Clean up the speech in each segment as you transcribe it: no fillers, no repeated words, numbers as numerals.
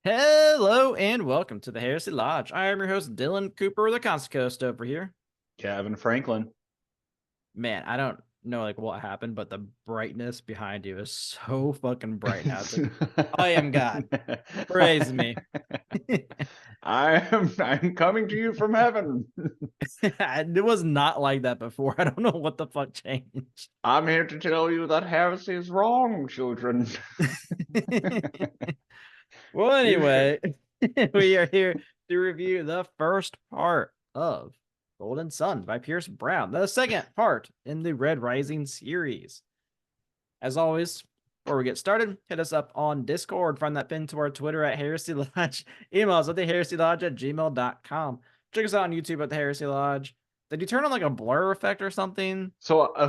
Hello and welcome to the Heresy Lodge. I am your host, Dylan Cooper, the Const Coast over here. Gavin Franklin. Man, I don't know what happened, but the brightness behind you is so fucking bright now. It's like I am God. Praise me. I'm coming to you from heaven. It was not like that before. I don't know what the fuck changed. I'm here to tell you that heresy is wrong, children. Well, You should. anyway, we are here to review the first part of Golden Sun by Pierce Brown, the second part in the Red Rising series. As always, before we get started, hit us up on Discord. Find that pin to our Twitter at Heresy Lodge. Email us at theherесylodge@gmail.com. Check us out on YouTube at the Heresy Lodge. Did you turn on a blur effect or something? So I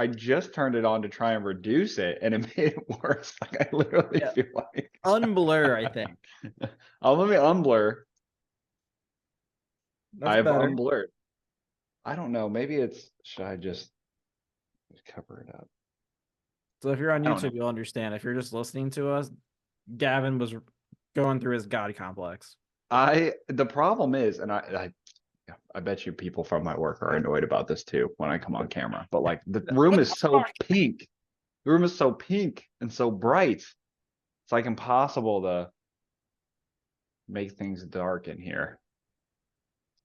just turned it on to try and reduce it, and it made it worse. Like I literally Yeah. feel like Unblur, I think. Let me unblur. That's I've better. unblurred. I don't know. Maybe should I just cover it up? So if you're on I don't know. YouTube, you'll understand. If you're just listening to us, Gavin was going through his God complex. The problem is, and I bet you people from my work are annoyed about this too when I come on camera. But like the room is so pink. The room is so pink and so bright. It's like impossible to make things dark in here.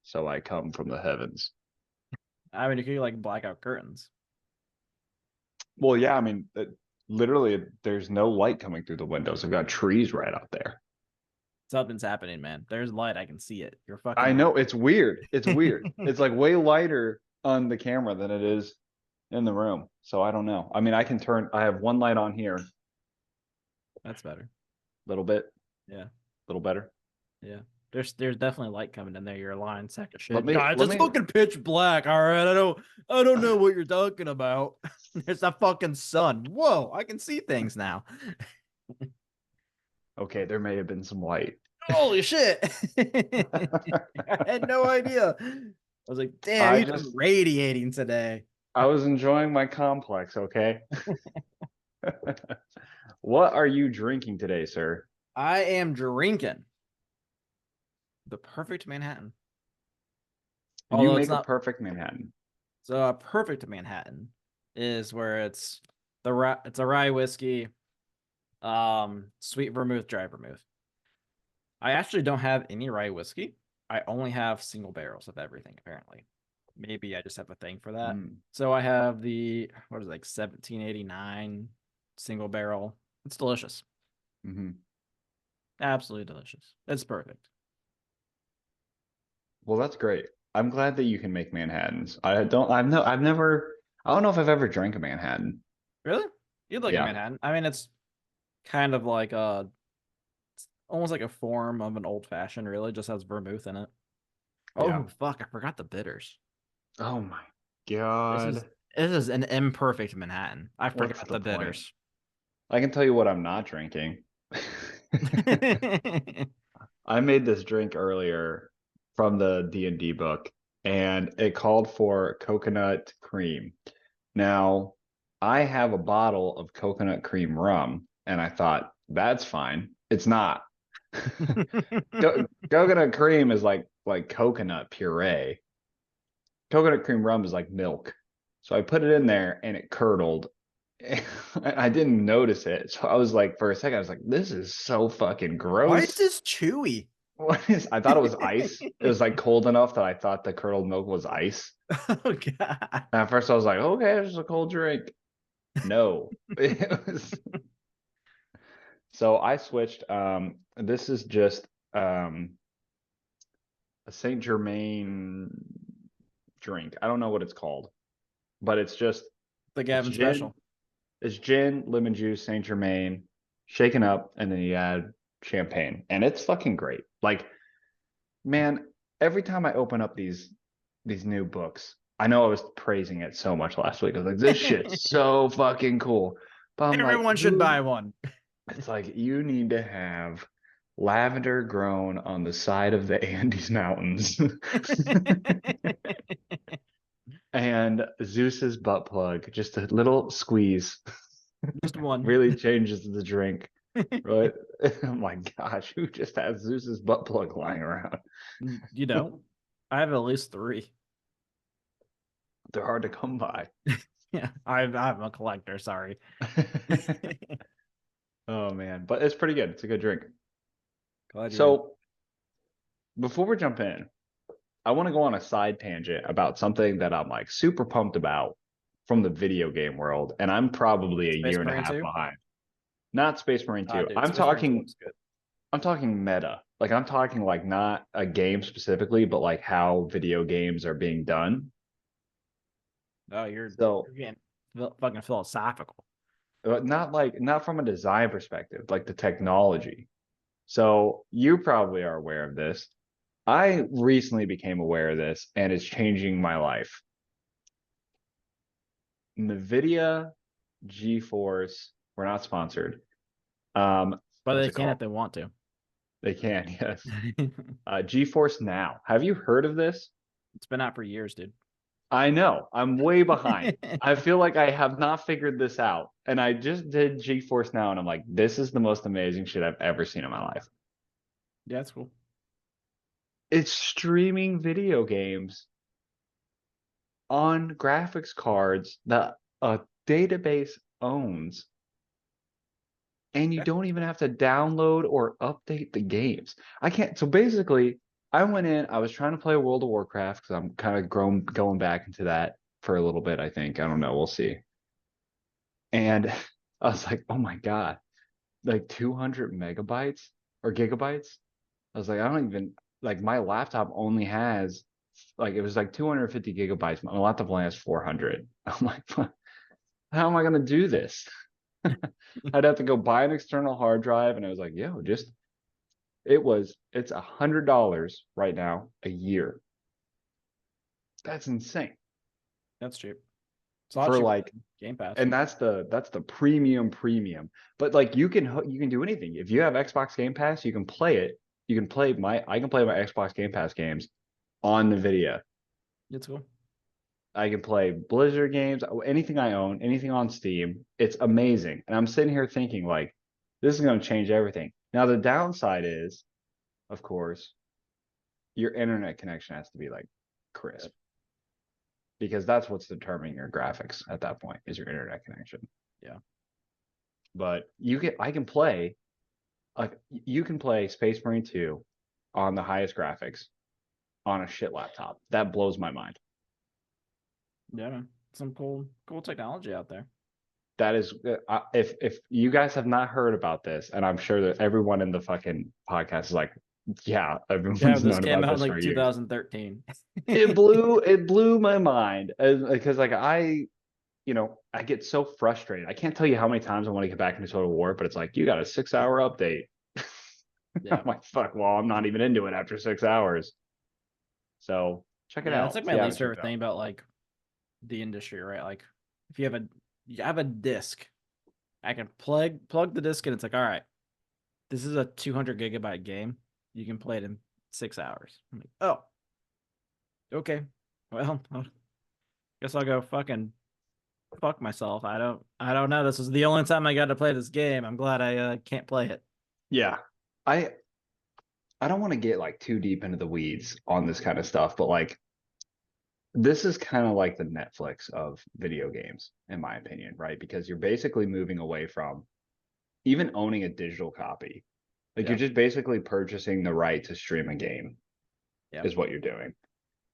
So I come from the heavens. I mean, you could black out curtains. Well, yeah, I mean, literally, there's no light coming through the windows. I've got trees right out there. Something's happening, man. There's light. I can see it. You're I fucking know it's weird. It's weird. It's like way lighter on the camera than it is in the room. So I don't know. I mean, I have one light on here. That's better. A little bit. Yeah. A little better. Yeah. There's definitely light coming in there. You're a lying sack of shit. Let It's me fucking pitch black. All right. I don't know what you're talking about. There's a fucking sun. Whoa, I can see things now. Okay, there may have been some light. Holy shit. I had no idea. I was like, damn, I you've been just radiating today. I was enjoying my complex, okay? What are you drinking today, sir? I am drinking the perfect Manhattan. You Although it's make a not. perfect Manhattan. So a perfect Manhattan is where it's a rye whiskey, sweet vermouth, dry vermouth. I actually don't have any rye whiskey. I only have single barrels of everything, apparently. Maybe I just have a thing for that. Mm. So I have the 1789 single barrel. It's delicious. Mm-hmm. Absolutely delicious. It's perfect. Well, that's great. I'm glad that you can make Manhattans. I've never, I don't know if I've ever drank a Manhattan. Really? You'd like a Yeah. Manhattan. I mean, it's kind of like almost like a form of an old fashioned, really, just has vermouth in it. Yeah. Oh fuck, I forgot the bitters. Oh my This is God. this is an imperfect Manhattan. I What's forgot the the point? bitters. I can tell you what I'm not drinking. I made this drink earlier from the D&D book, and it called for coconut cream. Now, I have a bottle of coconut cream rum, and I thought, that's fine. It's not. Coconut cream is like coconut puree. Coconut cream rum is like milk. So I put it in there and it curdled. I didn't notice it. So I was like, for a second, I was like, this is so fucking Why is gross. this chewy? I thought it was ice. It was like cold enough that I thought the curdled milk was ice. Oh god. And at first I was like, okay, it's just a cold drink. No. It was... So I switched. This is just a Saint Germain drink. I don't know what it's called, but The it's Gavin gin. special. It's gin, lemon juice, Saint Germain, shaken up, and then you add champagne, and it's fucking great. Like, man, every time I open up these new books, I know I was praising it so much last week. I was like, this shit's so fucking cool. But I'm like, Everyone should dude, buy one. it's like you need to have lavender grown on the side of the Andes Mountains and Zeus's butt plug, just a little squeeze Just one. really changes the drink. Right? Oh my gosh, who just has Zeus's butt plug lying around? You know, I have at least 3. They're hard to come by. Yeah, I'm a collector. Sorry. Oh man, but it's pretty good. It's a good drink. Glad you. So before we jump in, I want to go on a side tangent about something that I'm like super pumped about from the video game world, and I'm probably a Space year and a Marine half 2. behind. Not Space Marine 2. Dude, Space Marine 2 looks good. I'm talking meta. Like I'm talking like not a game specifically, but like how video games are being done. Oh, you're So getting fucking philosophical. not from a design perspective, like the technology. So you probably are aware of this. I recently became aware of this and it's changing my life. NVIDIA GeForce, we're not sponsored. But What's they it can if called? they want to. They can, yes. GeForce Now. Have you heard of this? It's been out for years, dude. I know. I'm way behind. I feel like I have not figured this out. And I just did GeForce Now and I'm like, this is the most amazing shit I've ever seen in my life. Yeah, that's cool. It's streaming video games on graphics cards that a database owns. And you Yeah. don't even have to download or update the games. I can't. So basically, I went in, I was trying to play World of Warcraft because I'm kind of going back into that for a little bit, I think. I don't know. We'll see. And I was like, oh my God, like 200 megabytes or gigabytes. I was like, I don't even like my laptop only has like it was like 250 gigabytes. My laptop only has 400. I'm like, how am I gonna do this? I'd have to go buy an external hard drive, and I was like, yo, just it's $100 right now a year. That's insane That's cheap. It's a lot for cheaper like, than Game Pass. and that's the premium. But like you can do anything if you have Xbox Game Pass, you can play it. You can play my I can play my Xbox Game Pass games on NVIDIA. It's cool. I can play Blizzard games, anything I own, anything on Steam. It's amazing. And I'm sitting here thinking, like, this is going to change everything. Now, the downside is, of course, your internet connection has to be like crisp because that's what's determining your graphics at that point is your internet connection. Yeah. But I can play, like, you can play Space Marine 2 on the highest graphics on a shit laptop. That blows my mind. Yeah, man. Some cool technology out there. That is, if you guys have not heard about this, and I'm sure that everyone in the fucking podcast is like, yeah, Yeah, everyone's this known came about out in this for like years. 2013. It blew my mind because like I get so frustrated. I can't tell you how many times I want to get back into Total War, but it's like you got a 6 hour update. I'm Yeah. like, fuck. Well, I'm not even into it after 6 hours. So check it Yeah, that's out like if my you haven't least checked favorite it out. thing about like the industry, right? Like if you have a disc, I can plug the disc in. It's like, all right, this is a 200 gigabyte game. You can play it in 6 hours. I'm like, oh, okay. Well, I guess I'll go fucking fuck myself. I don't know. This is the only time I got to play this game. I'm glad I can't play it. Yeah, I I don't want to get like too deep into the weeds on this kind of stuff, but like this is kind of like the Netflix of video games, in my opinion, right? Because you're basically moving away from even owning a digital copy. Like you're Yeah, just basically purchasing the right to stream a game, yeah, is what you're doing.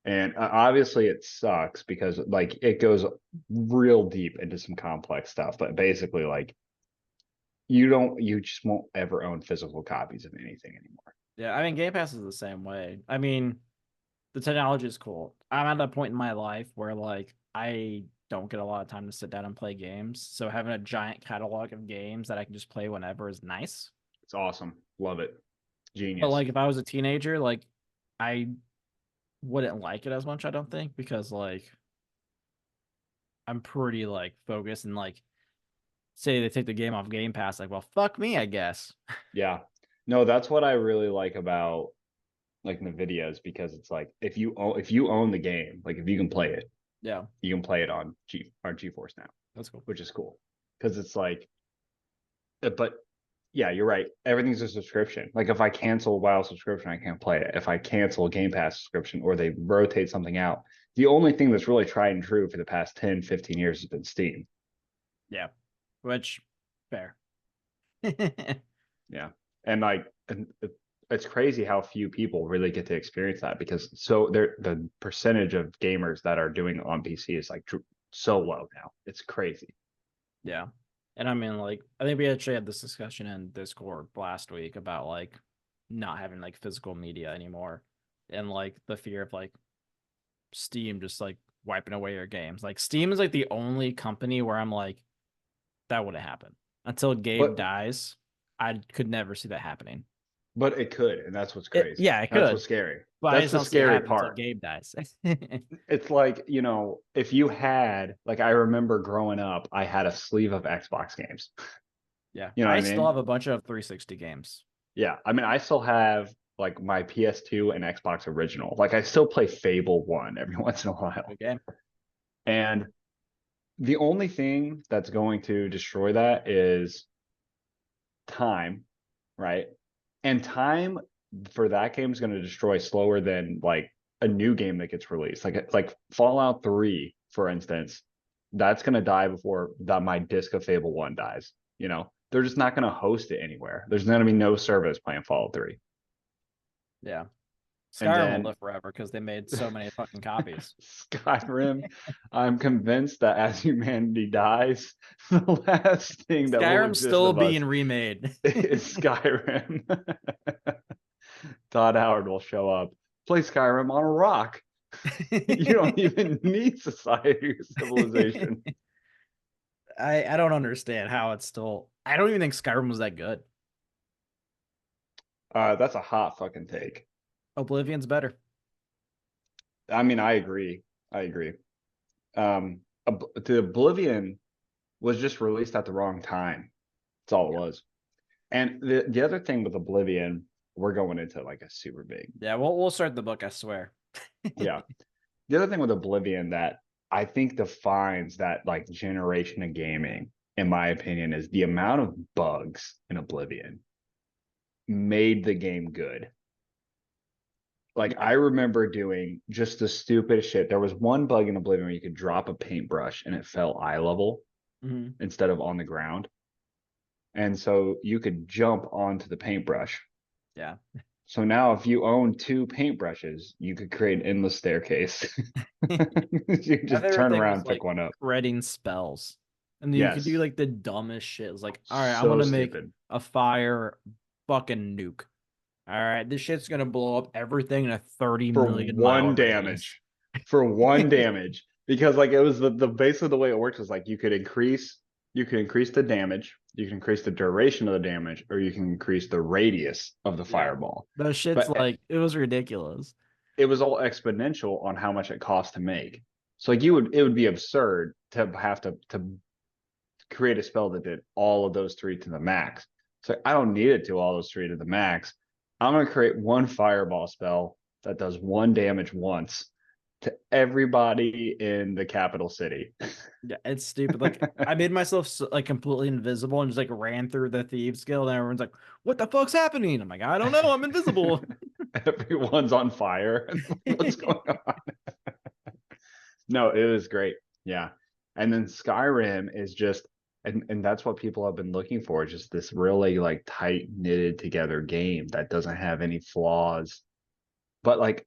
And obviously it sucks because like it goes real deep into some complex stuff, but basically like you just won't ever own physical copies of anything anymore. yeah. I mean, Game Pass is the same way. I mean, the technology is cool. I'm at a point in my life where like I don't get a lot of time to sit down and play games. So having a giant catalog of games that I can just play whenever is nice. It's awesome. Love it. But Genius. like if I was a teenager, like I wouldn't like it as much, I don't think, because like I'm pretty like focused and like say they take the game off Game Pass, like, well, fuck me, I guess. Yeah. No, that's what I really like about like Nvidia's because it's like if you own the game, like if you can play it, Yeah, you can play it on GeForce Now, that's cool. which is cool because it's like, but Yeah, you're right. Everything's a subscription. Like if I cancel a WoW subscription, I can't play it. If I cancel a Game Pass subscription or they rotate something out, the only thing that's really tried and true for the past 10, 15 years has been Steam. Yeah, which fair. Yeah. And like it's crazy how few people really get to experience that because the percentage of gamers that are doing it on PC is like so low now. It's crazy. Yeah. And I mean, like, I think we actually had this discussion in Discord last week about like not having like physical media anymore and like the fear of like Steam just like wiping away your games. Like, Steam is like the only company where I'm like, that wouldn't happen until Gabe But dies. I could never see that happening. but it could, and that's what's crazy. Yeah, it That's could, what's scary. but I That's just the don't see it scary happen until part. Gabe dies. It's like, if you had, like, I remember growing up, I had a sleeve of Xbox games. Yeah, You know what I I still mean? have a bunch of 360 games. Yeah. I mean, I still have like my PS2 and Xbox original. Like, I still play Fable 1 every once in a while. Okay. And the only thing that's going to destroy that is time, right? And time for that game is going to destroy slower than like a new game that gets released. Like Fallout 3, for instance, that's going to die before that my disc of Fable 1 dies. They're just not going to host it anywhere. There's going to be no service playing Fallout 3. Yeah. And Skyrim will then live forever because they made so many fucking copies. Skyrim, I'm convinced that as humanity dies, the last thing that will Skyrim's exist still of us being remade. is Skyrim. Todd Howard will show up, play Skyrim on a rock. You don't even need society or civilization. I don't understand how it's still. I don't even think Skyrim was that good. That's a hot fucking take. Oblivion's better. I mean, I agree. I agree. The Oblivion was just released at the wrong time. That's all it was. And the other thing with Oblivion, we're going into like a super big. Yeah, we'll start the book, I swear. Yeah. The other thing with Oblivion that I think defines that like generation of gaming, in my opinion, is the amount of bugs in Oblivion made the game good. Like Yeah. I remember doing just the stupidest shit. There was one bug in Oblivion where you could drop a paintbrush and it fell eye level Mhm. instead of on the ground. And so you could jump onto the paintbrush. Yeah. So now if you own two paintbrushes, you could create an endless staircase. You My just favorite turn thing around was and pick like one up. creating spells. And then you could do Yes. like the dumbest shit. It's like, all right, I'm So gonna make stupid. a fire fucking nuke. All right, this shit's gonna blow up everything in a 30 For million mile one radius. damage. For one damage. Because like it was the basically the way it works was like you could increase the damage, you can increase the duration of the damage, or you can increase the radius of the Yeah. fireball. Those shit's But like it was ridiculous. it was all exponential on how much it cost to make. So like it would be absurd to have to create a spell that did all of those three to the max. So I don't need it to all those three to the max. I'm going to create one fireball spell that does one damage once to everybody in the capital city. Yeah, it's stupid. Like I made myself like completely invisible and just like ran through the thieves guild, and everyone's like, "What the fuck's happening?" I'm like, "I don't know. I'm invisible." Everyone's on fire. What's going on? No, it was great. Yeah. And then Skyrim is just and that's what people have been looking for, just this really like tight knitted together game that doesn't have any flaws. But like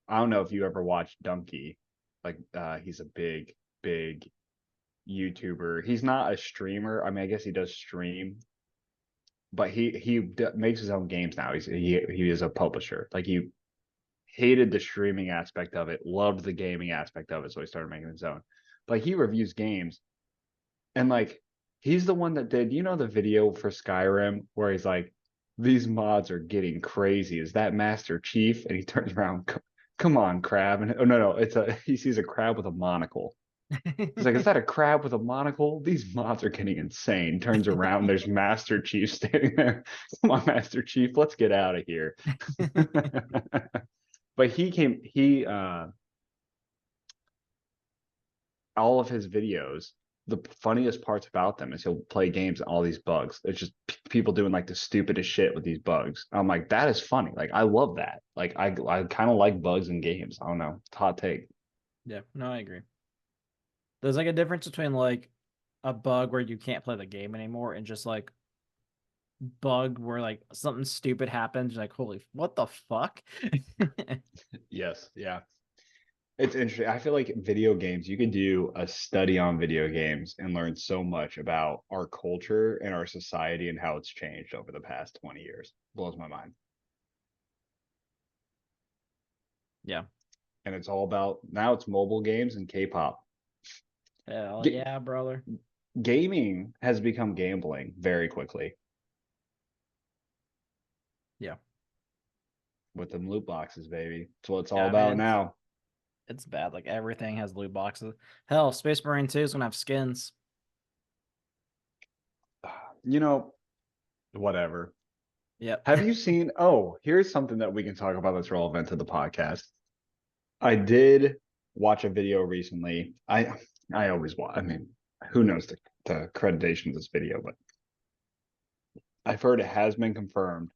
I don't know if you ever watched Donkey. Like he's a big YouTuber. He's not a streamer. I mean, I guess he does stream, but he makes his own games now. He is a publisher. Like he hated the streaming aspect of it, loved the gaming aspect of it, so he started making his own. But he reviews games, and like he's the one that did, the video for Skyrim where he's like, "These mods are getting crazy. Is that Master Chief?" And he turns around, "Come on, crab!" And oh no, he sees a crab with a monocle. He's like, "Is that a crab with a monocle? These mods are getting insane." Turns around, there's Master Chief standing there. "Come on, Master Chief, let's get out of here." But he all of his videos the funniest parts about them is he'll play games and all these bugs. It's just people doing like the stupidest shit with these bugs. I'm like, that is funny. Like I love that. Like I kind of like bugs in games. I don't know. It's a hot take. Yeah, no, I agree. There's like a difference between like a bug where you can't play the game anymore and just like bug where like something stupid happens. You're like, holy, what the fuck? Yes. Yeah. It's interesting. I feel like video games, you could do a study on video games and learn so much about our culture and our society and how it's changed over the past 20 years. Blows my mind. Yeah. And it's all about now it's mobile games and K-pop. Hell G- yeah, brother. Gaming has become gambling very quickly Yeah. with them loot boxes, baby. That's what it's all Yeah, I mean about now. it's bad. Like everything has loot boxes. Hell, Space Marine 2 is gonna have skins. You know, whatever. Yep. Have you seen? Oh, here's something that we can talk about that's relevant to the podcast. I did watch a video recently. I always watch. I mean, who knows the accreditation of this video, but I've heard it has been confirmed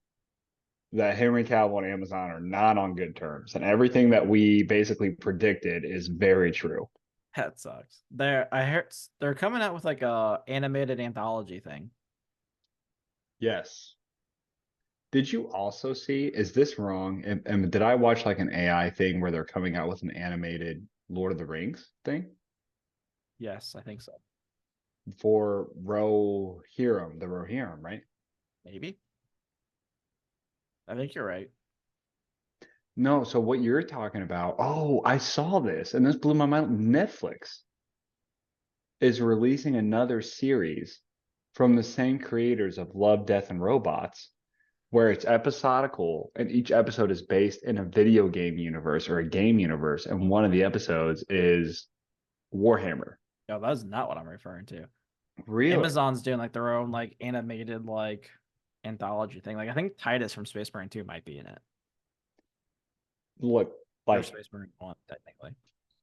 that Henry Cavill and Amazon are not on good terms, and everything that we basically predicted is very true. That sucks. I heard they're coming out with like a animated anthology thing. Yes. Did you also see? Is this wrong? And did I watch like an AI thing where they're coming out with an animated Lord of the Rings thing Yes, I think so. for Rohirrim, the Rohirrim, right? Maybe. I think you're right. No, so what you're talking about, oh, I saw this and this blew my mind. Netflix is releasing another series from the same creators of Love, Death, and Robots, where it's episodical and each episode is based in a video game universe or a game universe. And one of the episodes is Warhammer. No, that's not what I'm referring to. Really? Amazon's doing like their own like animated like anthology thing. Like I think Titus from Space Marine 2 might be in it. Look, Or like, Space Marine 1, technically.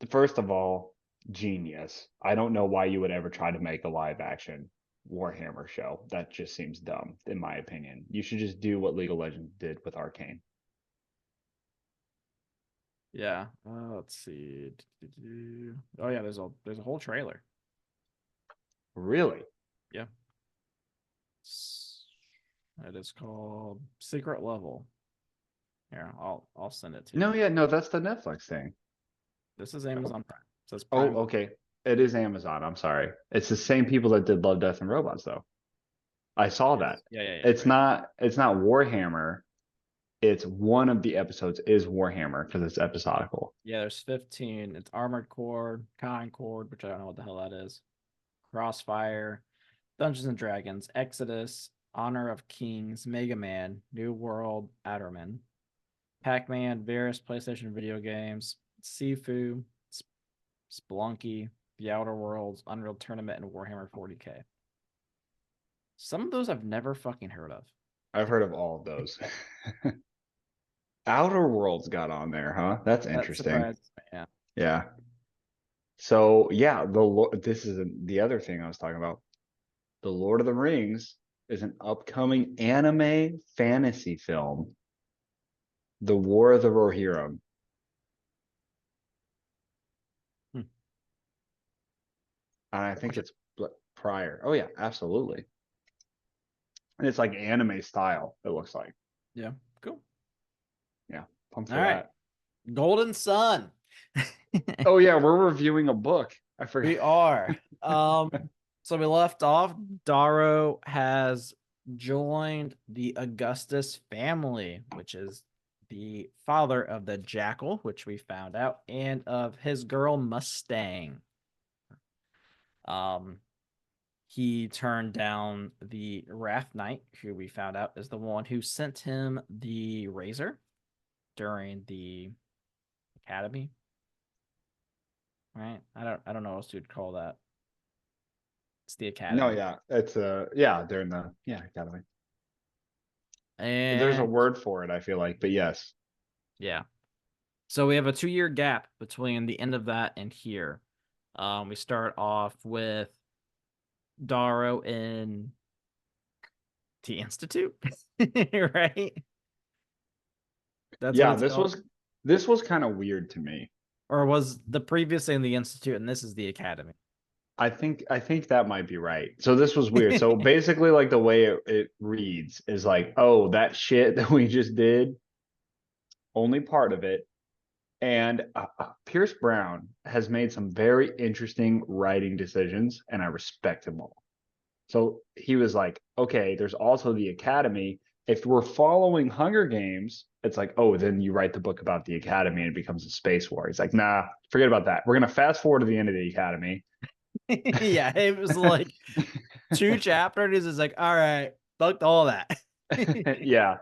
first of all, genius. I don't know why you would ever try to make a live action Warhammer show. That just seems dumb, in my opinion. You should just do what League of Legends did with Arcane. Yeah. Let's see. Oh yeah, there's a whole trailer. Really? Yeah. It is called Secret Level. Here, I'll send it to No, you. yeah, no, that's the Netflix thing. This is Amazon Prime. It says Oh, Prime. okay. It is Amazon. I'm sorry. It's the same people that did Love, Death, and Robots, though. I saw that. Yes. Yeah. It's Right. not Warhammer. It's one of the episodes is Warhammer because it's episodical. Yeah, there's 15. It's Armored Core, Concord, which I don't know what the hell that is. Crossfire, Dungeons and Dragons, Exodus, Honor of Kings, Mega Man, New World, Adderman, Pac-Man, various PlayStation video games, Sifu, Spelunky, The Outer Worlds, Unreal Tournament, and Warhammer 40K. Some of those I've never fucking heard of. I've heard of all of those. Outer Worlds got on there, huh? That's That interesting. surprises me. Yeah. Yeah. So yeah, this is the other thing I was talking about. The Lord of the Rings is an upcoming anime fantasy film, The War of the Rohirrim. Hmm. And I think it's prior. Oh yeah, absolutely. And it's like anime style, it looks like. Yeah. Cool. Yeah, pumped All for right. that. Golden Sun. Oh yeah, we're reviewing a book. I forgot. We are. So we left off. Darrow has joined the Augustus family, which is the father of the Jackal, which we found out, and of his girl Mustang. Um, he turned down the Wrath Knight, who we found out is the one who sent him the razor during the academy. Right? I don't know what else you'd call that. It's the No, academy. yeah, it's yeah, they're in the academy. There's a And word for it, I feel like, but yes. yeah. So we have a 2-year gap between the end of that and here. We start off with Darrow in the Institute, right? That's what Yeah, it's called. this was kind of weird to me. Or was the previous in the Institute and this is the Academy? I think that might be right. So this was weird. So basically, like the way it reads is like, oh, that shit that we just did, only part of it. And Pierce Brown has made some very interesting writing decisions, and I respect him all. So he was like, okay, there's also the Academy. If we're following Hunger Games, it's like, oh, then you write the book about the Academy and it becomes a space war. He's like, nah, forget about that. We're gonna fast forward to the end of the Academy. Yeah, it was like 2 chapters. It's like, all right, fucked all that. Yeah,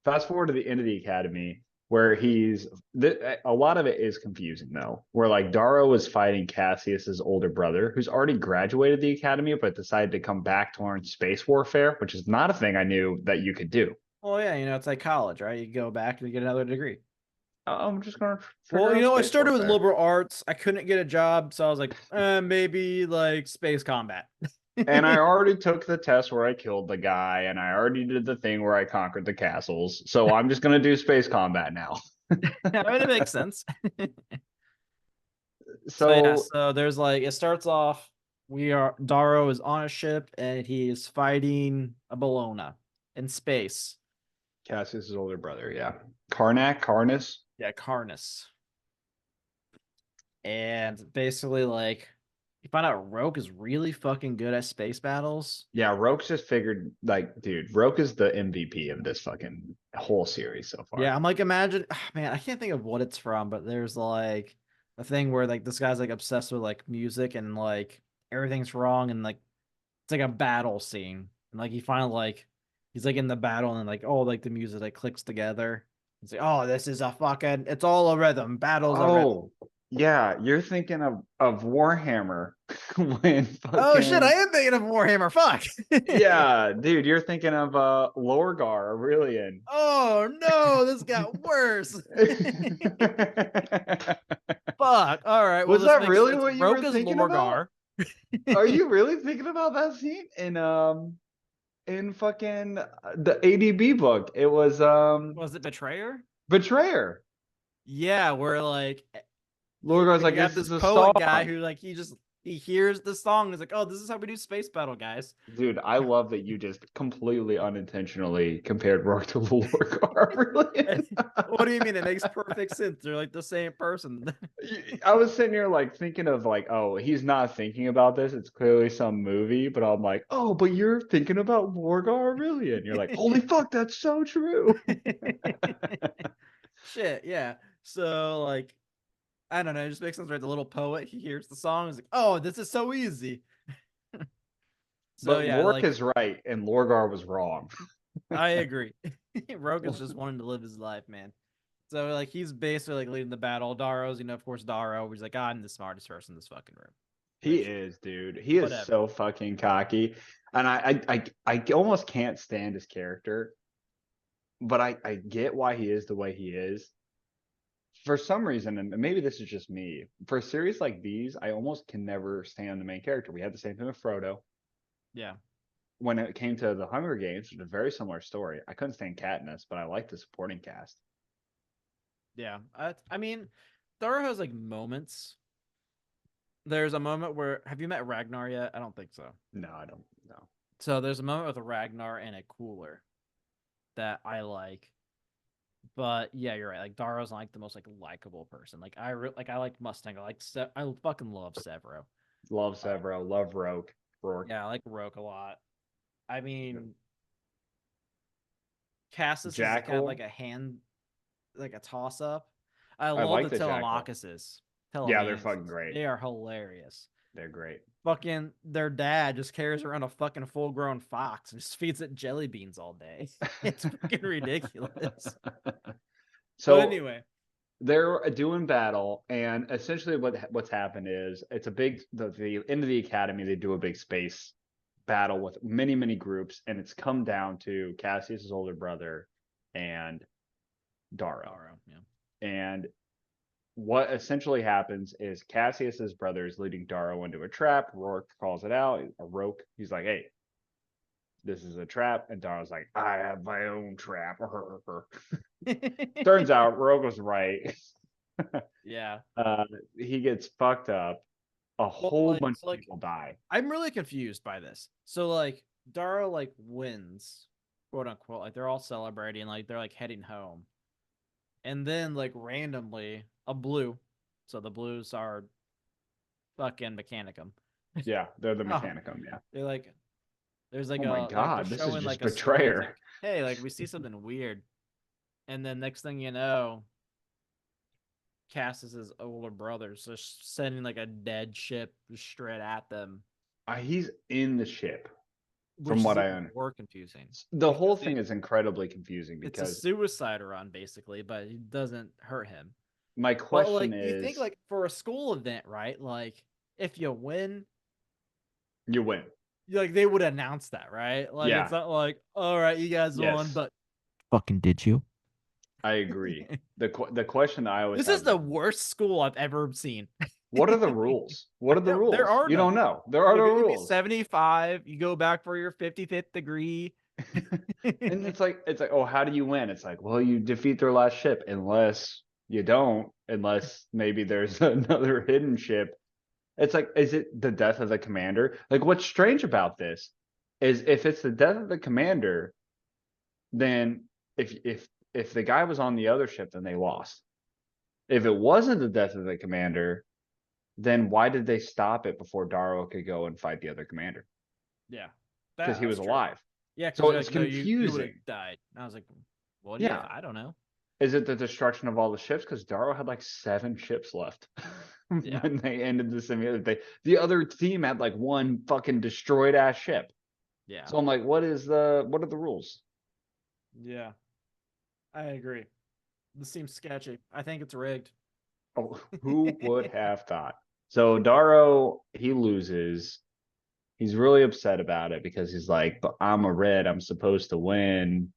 fast forward to the end of the Academy where a lot of it is confusing though. Where like Darrow is fighting Cassius's older brother, who's already graduated the Academy but decided to come back to learn space warfare, which is not a thing I knew that you could do. Well, yeah, it's like college, right? You go back and get another degree. I'm just gonna figure Well, out I space started with warfare. liberal arts. I couldn't get a job, so I was like, maybe like space combat. And I already took the test where I killed the guy, and I already did the thing where I conquered the castles. So I'm just gonna do space combat now. I mean, it makes sense. So yeah, So so there's like it starts off. Darrow is on a ship and he is fighting a Bologna in space. Cassius's older brother, yeah. Karnas. Yeah, Karnas. And basically, like, you find out Roke is really fucking good at space battles. Yeah, Roke's just figured like, dude, Roke is the MVP of this fucking whole series so Yeah, far. I'm like, imagine, man, I can't think of what it's from, but there's like a thing where like this guy's like obsessed with like music and like everything's wrong and like it's like a battle scene. And like he finally like he's like in the battle and like oh like the music like clicks together. It's like, oh, this is a fucking it's all a rhythm. Battle's a rhythm. Oh, yeah, you're thinking of Warhammer when Oh shit, I fucking am thinking of Warhammer. Fuck. yeah, dude, you're thinking of Lorgar Aurelian. Oh no, this got worse. Fuck. All right. Well, Was this that makes really sense. what you were Roka's thinking about? Lorgar. Are you really thinking about that scene in fucking the ADB book? It was Was it Betrayer? Betrayer. Yeah, where like Lorgar's like, you have this this is a poet guy song. who like he hears the song and is like, oh, this is how we do space battle, guys. Dude, I love that you just completely unintentionally compared Rourke to Lorgar. Really? What do you mean? It makes perfect sense. They're like the same person. I was sitting here like thinking of like, oh, he's not thinking about this. It's clearly some movie, but I'm like, oh, but you're thinking about Lorgar Aurelian. You're like, holy fuck, that's so true. Shit, yeah. So like I don't know, it just makes sense, right? The little poet, he hears the song, he's like, oh, this is so easy. So But yeah, Lork like is right and Lorgar was wrong. I agree. Rogan's just wanting to live his life, man. So like he's basically like leading the battle. Darrow's, of course, Darrow. He's like, I'm the smartest person in this fucking room. He Which, is, dude. He is whatever. so fucking cocky. And I almost can't stand his character, but I get why he is the way he is. For some reason, and maybe this is just me, for a series like these, I almost can never stand the main character. We had the same thing with Frodo. Yeah, When it came to the Hunger Games, which is a very similar story, I couldn't stand Katniss, but I liked the supporting cast. yeah. I mean, Darrow has like moments. There's a moment where have you met Ragnar yet? I don't think so. No, I don't know. So there's a moment with Ragnar and a cooler that I like. But yeah, you're right. Like Darrow's not like the most like likable person. Like I like Mustang. I fucking love Severo. Love Uh, Severo, love Roke, Rourke. yeah, I like Roke a lot. I mean, Cassis is kind of like Jackal, a like a toss up. I I love like the the Jackal. Telemachuses. Yeah, they're fucking Telemanuses. great. They are hilarious. They're great. Fucking their dad just carries around a fucking full grown fox and just feeds it jelly beans all day. It's fucking ridiculous. But So anyway, they're doing battle, and essentially what's happened is it's a big the end of the academy. They do a big space battle with many groups, and it's come down to Cassius's older brother and Darrow. Darrow, yeah. And what essentially happens is Cassius's brother is leading Daro into a trap. Rourke calls it out. Rourke, he's like, "Hey, this is a trap," and Daro's like, "I have my own trap." Turns out Rourke was right. Yeah. He gets fucked up. A Well, whole like, bunch so, of like, people die. I'm really confused by this. So, like, Dara, like, wins, quote unquote. Like, they're all celebrating, like, they're, like, heading home. And then, like, randomly, a blue. So the blues are fucking Mechanicum. Yeah, they're the Oh, Mechanicum. Yeah. they're like, there's Oh like my like they're god, this is showing just like a story. It's betrayer. like, hey, like we see something weird, and then next thing you know, Cass is his older brother, so sending like a dead ship straight at them, He's in the ship, from which is what I even understand. more confusing The whole because thing is incredibly confusing it's a because suicide run basically, but it doesn't hurt him. my But question like, you think is, like for a school event, right? Like, if you win, you win. like they would announce that, right? Like, it's Yeah, not like, all right, you guys won, yes, but fucking did you? I agree. The question I always This is have is, the worst school I've ever seen. what are the rules? What are the There rules? are You none. don't know. There are You no get to be rules. 75. You go back for your 55th degree. And it's like, oh, how do you win? It's like, well, you defeat their last ship, unless you don't, unless maybe there's another hidden ship. It's like, is it the death of the commander? Like, what's strange about this is if it's the death of the commander, then if the guy was on the other ship, then they lost. If it wasn't the death of the commander, then why did they stop it before Daro could go and fight the other commander? Yeah, Because he that's was true. alive. Yeah, because So you're it's like, no, you would have confusing. died. And I was like, what if? Yeah. I don't know. Is it the destruction of all the ships? Because Daro had like 7 ships left Yeah, when they ended the simulator. The other team had like one fucking destroyed ass ship. yeah, So I'm like, what are the rules? yeah. I agree. This seems sketchy. I think it's rigged. Oh, who would have thought? So Daro, he loses. He's really upset about it because he's like, but I'm a red, I'm supposed to win.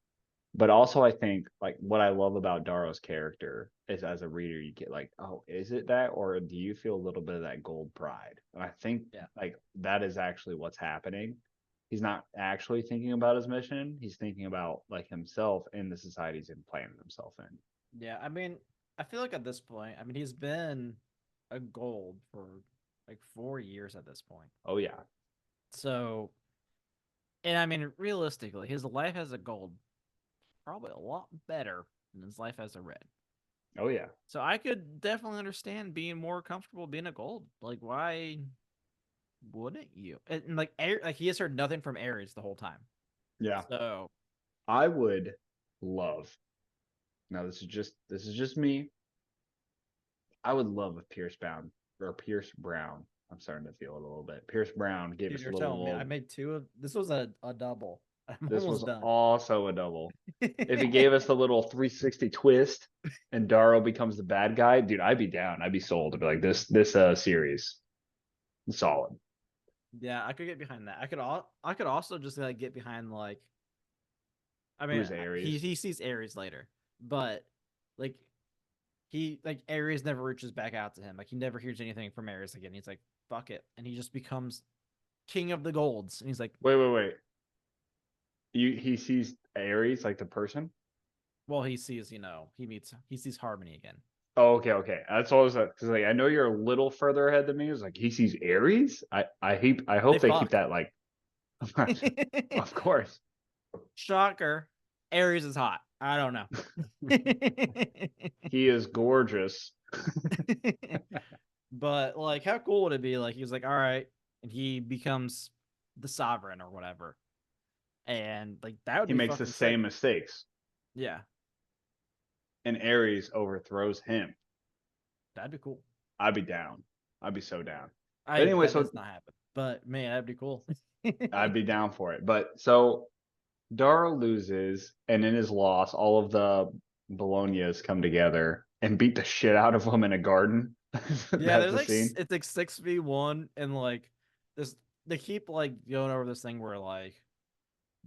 But also, I think like what I love about Daro's character is as a reader, you get like, oh, is it that, or do you feel a little bit of that gold pride? And I think Yeah, like that is actually what's happening. He's not actually thinking about his mission. He's thinking about like himself and the societies he's implanted himself in. yeah. I mean, I feel like at this point, I mean, he's been a gold for like 4 years at this point. Oh yeah, So, and I mean, realistically, his life as a gold probably a lot better than his life as a red. oh yeah, So I could definitely understand being more comfortable being a gold. Like, why wouldn't you? And like, like he has heard nothing from Ares the whole time. yeah. So I would love. Now this is just me. I would love if Pierce Brown. I'm starting to feel it a little bit. Pierce Brown gave dude, us a you're telling me I little. made two of this was a double. I'm This was almost done. also a double. If he gave us the little 360 twist and Daro becomes the bad guy, dude, I'd be down. I'd be sold. I'd be like, this series is solid. Yeah, I could get behind that. I could also just like get behind like I mean Who's he Aries? he sees Ares later, but like he like Ares never reaches back out to him. Like he never hears anything from Ares again. He's like, fuck it. And he just becomes king of the golds. And he's like, Wait. He sees Aries like the person. well, he sees, he sees Harmony again. Oh, okay. That's all I was because like I know you're a little further ahead than me. It's like he sees Aries. I They hope they keep fuck. that like. Of course. Shocker. Ares is hot. I don't know. He is gorgeous. But like, how cool would it be? Like, he was like, all right, and he becomes the sovereign or whatever, and like that would He be makes the fucking sick. same mistakes, Yeah, and Aries overthrows him. that'd be cool. I'd be down. I'd be so down. But I anyway, that so does not happen, but man, that'd be cool. I'd be down for it. But so Dara loses, and in his loss, all of the Bolognas come together and beat the shit out of him in a garden. Yeah, That's there's the like scene. it's like 6v1, and like this they keep like going over this thing where like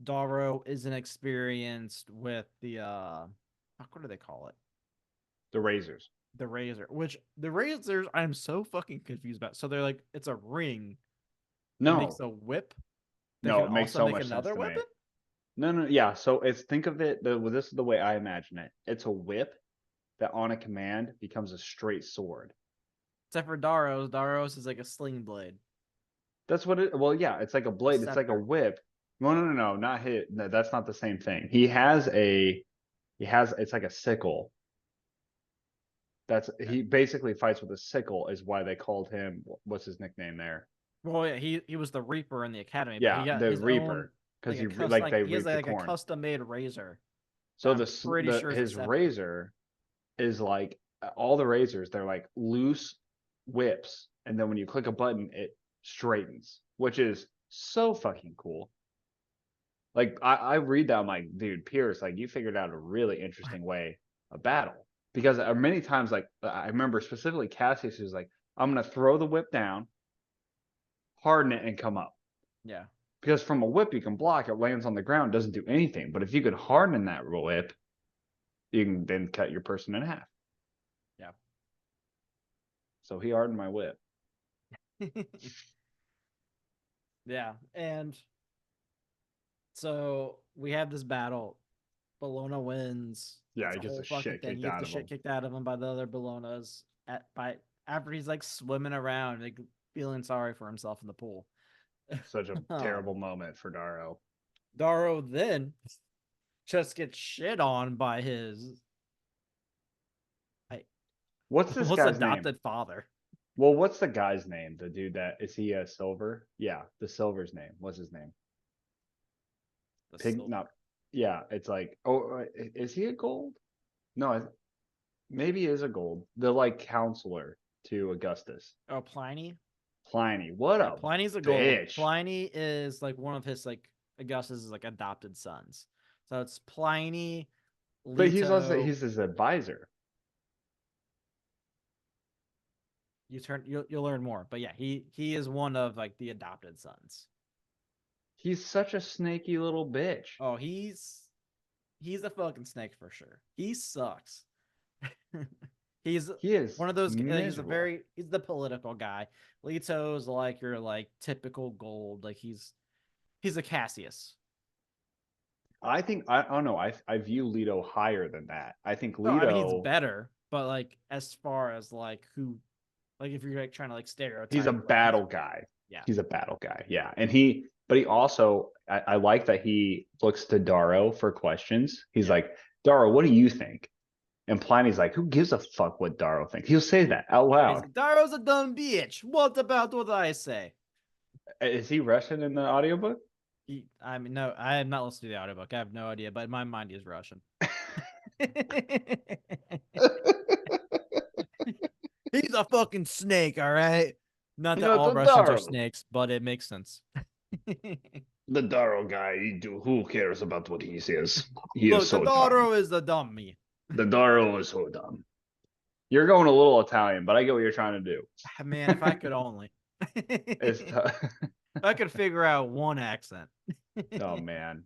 Daro isn't experienced with the what do they call it? The Razors. the razor, which the razors I'm so fucking confused about. So they're like, it's a ring that makes No, a whip that no, can it makes also so make much sense another to me. weapon. No, no, yeah. So it's think of it. Well, this is the way I imagine it. It's a whip that on a command becomes a straight sword. Except for Daros. Daros is like a sling blade, That's what it. Well, yeah, it's like a a blade. It's like a scepter. whip. No, no, no, no, not hit. No, that's not the same thing. He has a. He has. It's like a sickle. That's Okay. he basically fights with a sickle. Is why they called him. What's his nickname there? Well, yeah, he was the Reaper in the academy, but he Yeah, got the his own Reaper, because like a he custom. like Like they he has reap the like a corn. custom made razor that So I'm pretty the sure is a his scepter. razor is like all the razors. They're like loose whips, and then when you click a button, it straightens, which is so fucking cool. Like I read that, I'm like, dude, Pierce, like you figured out a really interesting way of battle. Because many times, like I remember specifically Cassius was like, I'm gonna throw the whip down, harden it, and come up. Yeah, Because from a whip you can block, it lands on the ground, doesn't do anything. But if you could harden that whip, you can then cut your person in half. yeah. So he hardened my whip. Yeah, and so we have this battle. Bologna wins. Yeah, It's he a gets whole the fucking shit thing. kicked He gets out the of shit him. kicked out of him by the other Bolognas by after he's like swimming around, like feeling sorry for himself in the pool. Such a um, terrible moment for Daro. Daro then just gets shit on by his I, What's this almost guy's name? adopted father. Well, what's the guy's name? The dude that is he a silver? Yeah, the silver's name. What's his name? The Pig? silver. Not. Yeah, it's like. Oh, is he a gold? No, maybe he is a gold. The like counselor to Augustus, Oh, Pliny. Pliny. What Yeah, a Pliny's a gold. bitch! Pliny is like one of his like Augustus's like adopted sons. So it's Pliny, But he's also Leto. he's his advisor. You'll learn more, but yeah, he is one of like the adopted sons. He's such a snaky little bitch. Oh, he's a fucking snake for sure. He sucks. He's He is one of those. miserable. He's the political guy. Leto's like your like typical gold. Like he's a Cassius. I think I don't know. I view Leto higher than that. I think No, I mean he's Leto better, but like as far as like who, like if you're like trying to like he's a stereotype, like he's battle guy. yeah. He's a battle guy. Yeah. And but he also, I like that he looks to Daro for questions. He's Yeah. like, Daro, what do you think? And Pliny's like, who gives a fuck what Daro thinks? He'll say that out He's loud. like, Daro's a dumb bitch. What about what I say? Is he Russian in the audiobook? I mean, no, I have not listened to the audiobook. I have no idea, but in my mind, he's Russian. He's a fucking snake, all right? Not that Not all the Russians are Daro. snakes, but it makes sense. The Daro guy, who cares about what he says? He is Look, the so dumb. daughter is a dummy. The Daro is so dumb. You're going a little Italian, but I get what you're trying to do. Man, if I could only. It's I could figure out one accent. oh man,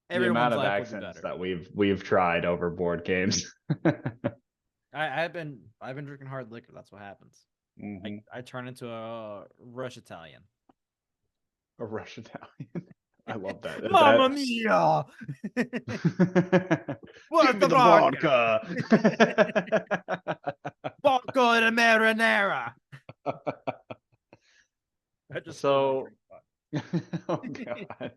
the amount Everyone's of life would be accents better. that we've tried over board games. I've been drinking hard liquor. That's what happens. Hmm. I turn into a Rush Italian. A Russian Italian. I love that. Is Mamma mia! that give What's me the the vodka? vodka? Vodka and a marinara. I just spilled my So, drink. But oh god.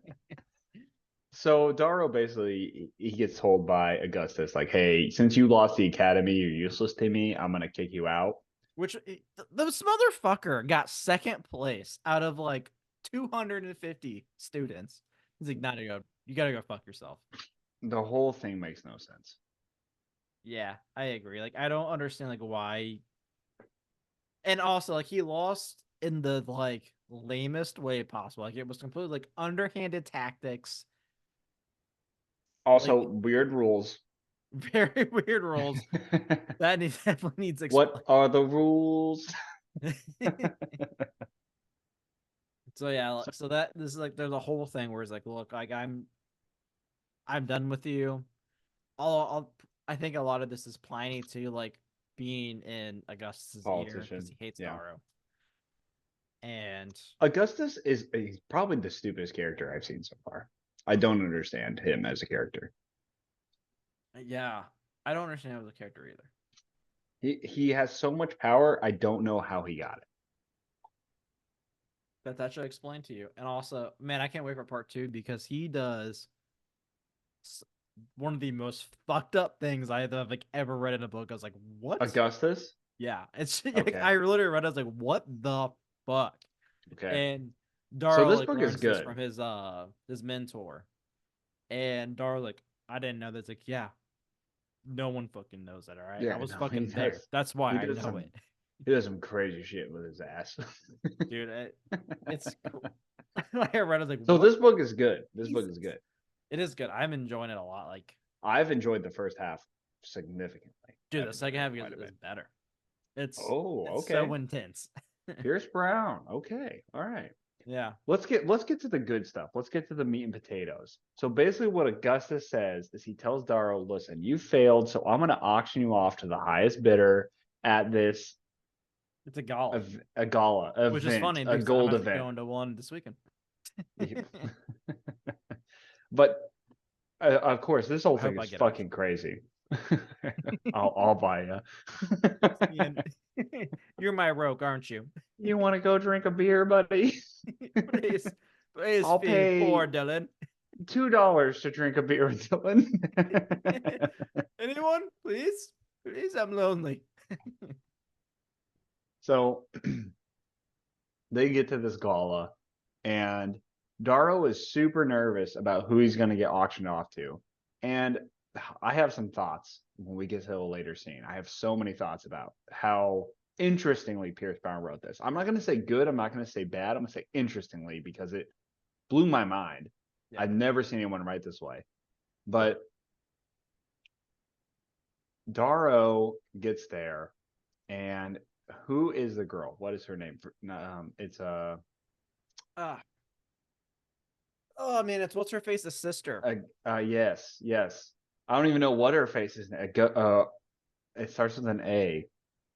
So Daro basically he gets told by Augustus like, "Hey, since you lost the academy, you're useless to me. I'm gonna kick you out." which this motherfucker got second place out of like 250 students. He's like, "Not to go. You gotta go fuck yourself." The whole thing makes no sense. Yeah, I agree. Like, I don't understand like why. And also, like, he lost in the like lamest way possible. Like, it was completely like underhanded tactics. Also, Like, weird rules. very weird rules. Definitely needs What are the rules? explained. So yeah, so that this is like there's a whole thing where it's like, look, like I'm done with you. I think a lot of this is Pliny too, like being in Augustus's ear because Politician. he hates Yeah. Darrow. And Augustus is he's probably the stupidest character I've seen so far. I don't understand him as a character. yeah, I don't understand him as a character either. He has so much power. I don't know how he got it. That should explain to you. And also, man, I can't wait for part 2 because he does one of the most fucked up things I have like ever read in a book. I was like, what? Augustus. Yeah, it's like Okay. I literally read. I was like, what the fuck? Okay. And So Darl this like book is learns this good. from his mentor, and Darl like, I didn't know this. Like, yeah, no one fucking knows that. All right, I Yeah, was no, he fucking there. does. That's why He I does know some. it, He does some crazy shit with his ass. dude. It's cool. I read. I was like, So what? this book is good. This book Jesus. is good. It is good. I'm enjoying it a lot. Like, I've enjoyed the first half significantly. dude, I've the second enjoyed half it quite a is bit. better. It's Oh, it's okay. so intense. Pierce Brown. Okay. All right. Yeah. Let's get to the good stuff. Let's get to the meat and potatoes. So basically what Augustus says is he tells Darrow, listen, you failed, so I'm gonna auction you off to the highest bidder at this It's a gala, a gala which is event, funny a because I'm gold actually event. going to one this weekend. But of course, this whole I thing hope I is get fucking auctioned. crazy. I'll buy you. Ian, you're my rogue, aren't you? You want to go drink a beer, buddy? please, please I'll feed pay poor Dylan. $2 to drink a beer with Dylan. Anyone, please, please, I'm lonely. So they get to this gala, and Darrow is super nervous about who he's going to get auctioned off to. And I have some thoughts when we get to a later scene. I have so many thoughts about how interestingly Pierce Brown wrote this. I'm not going to say good. I'm not going to say bad. I'm going to say interestingly because it blew my mind. Yeah. I've never seen anyone write this way. But Darrow gets there, and who is the girl? What is her name? It's Ah. Oh man, it's what's her face's sister. yes. I don't even know what her face is. It starts with an A.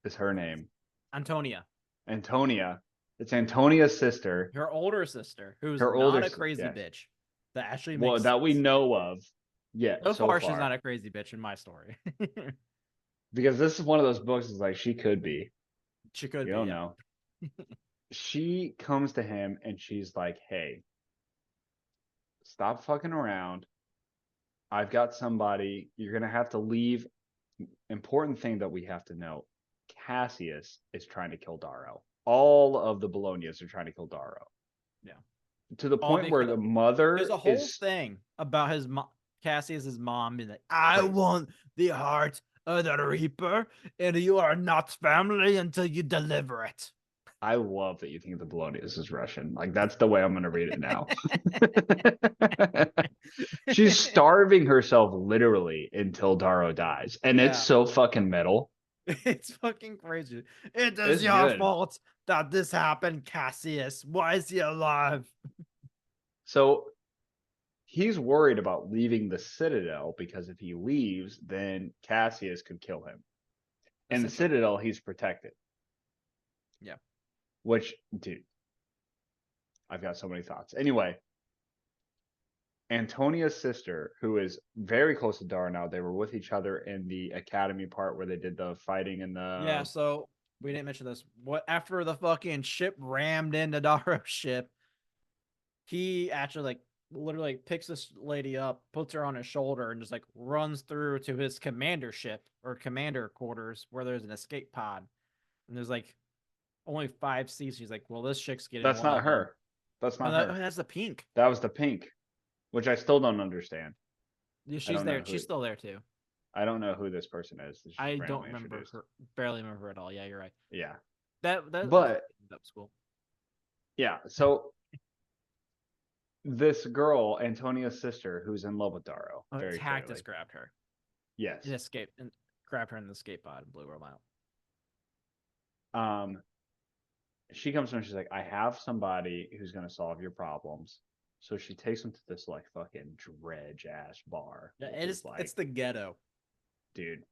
Is her name Antonia, Antonia? It's Antonia's sister. her older sister, who's Her older, not a crazy yes. bitch. That actually Well, makes that we sense. know of. Yeah, So so far, far. she's not a crazy bitch in my story. Because this is one of those books. Is like she could be. She could You be. don't Yeah. know. She comes to him and she's like, "Hey, stop fucking around. I've got somebody. You're gonna have to leave. Important thing that we have to know. Cassius is trying to kill Darrow. All of the Bolognas are trying to kill Darrow. Yeah. To the All point where because the mother there's a whole is thing about his mom, Cassius's mom, being like, "I crazy. want the heart of the Reaper, and you are not family until you deliver it." I love that you think the Bolognas is Russian. Like that's the way I'm gonna read it now. She's starving herself literally until Darrow dies. And it's Yeah. so fucking metal. It's fucking crazy. It is It's your good. fault that this happened, Cassius. Why is he alive? So he's worried about leaving the Citadel because if he leaves, then Cassius could kill him. And the Citadel, he's protected. Yeah. Which, dude, I've got so many thoughts. Anyway, Antonia's sister, who is very close to Dara now, they were with each other in the academy part where they did the fighting in the. Yeah, so we didn't mention this. What after the fucking ship rammed into Daro's ship, he actually like literally picks this lady up, puts her on his shoulder, and just like runs through to his commander ship or commander quarters where there's an escape pod. And there's like only 5 seats. He's like, well, this chick's getting That's one not of them. her. That's Oh, not her. that's the pink. That was the pink, which I still don't understand. Yeah, I she's don't know there. who- She's still there too. I don't know who this person is. She's I don't randomly remember introduced. her. Barely remember at all. Yeah, you're right. Yeah. That But that was cool. yeah, so this girl, Antonia's sister, who's in love with Darrow, very Cactus clearly. grabbed her. Yes. It escaped and grabbed her in the escape pod and blew her out. She comes to him and she's like, I have somebody who's gonna solve your problems. So she takes him to this like fucking dredge ass bar. Yeah, Which is it's the ghetto. dude,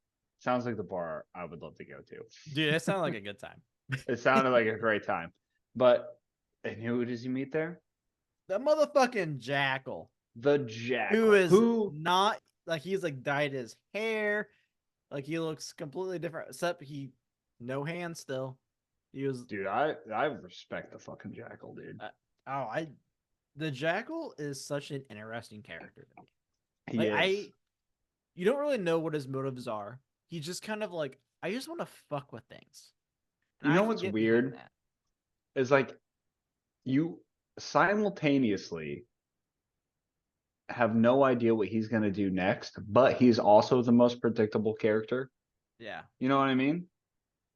Sounds like the bar I would love to go to. Dude, it sounded like a good time. It sounded like a great time. But and who does he meet there? The motherfucking jackal, The who Jackal. is Who not like he's like dyed his hair, like he looks completely different, except he no hands still. He was dude, I respect the fucking Jackal, dude. oh I the jackal is such an interesting character to me. He Like is. you don't really know what his motives are. He's just kind of like, I just want to fuck with things, and You I know can what's get behind weird? that. Is like you simultaneously have no idea what he's gonna do next, but he's also the most predictable character. Yeah, You know what I mean?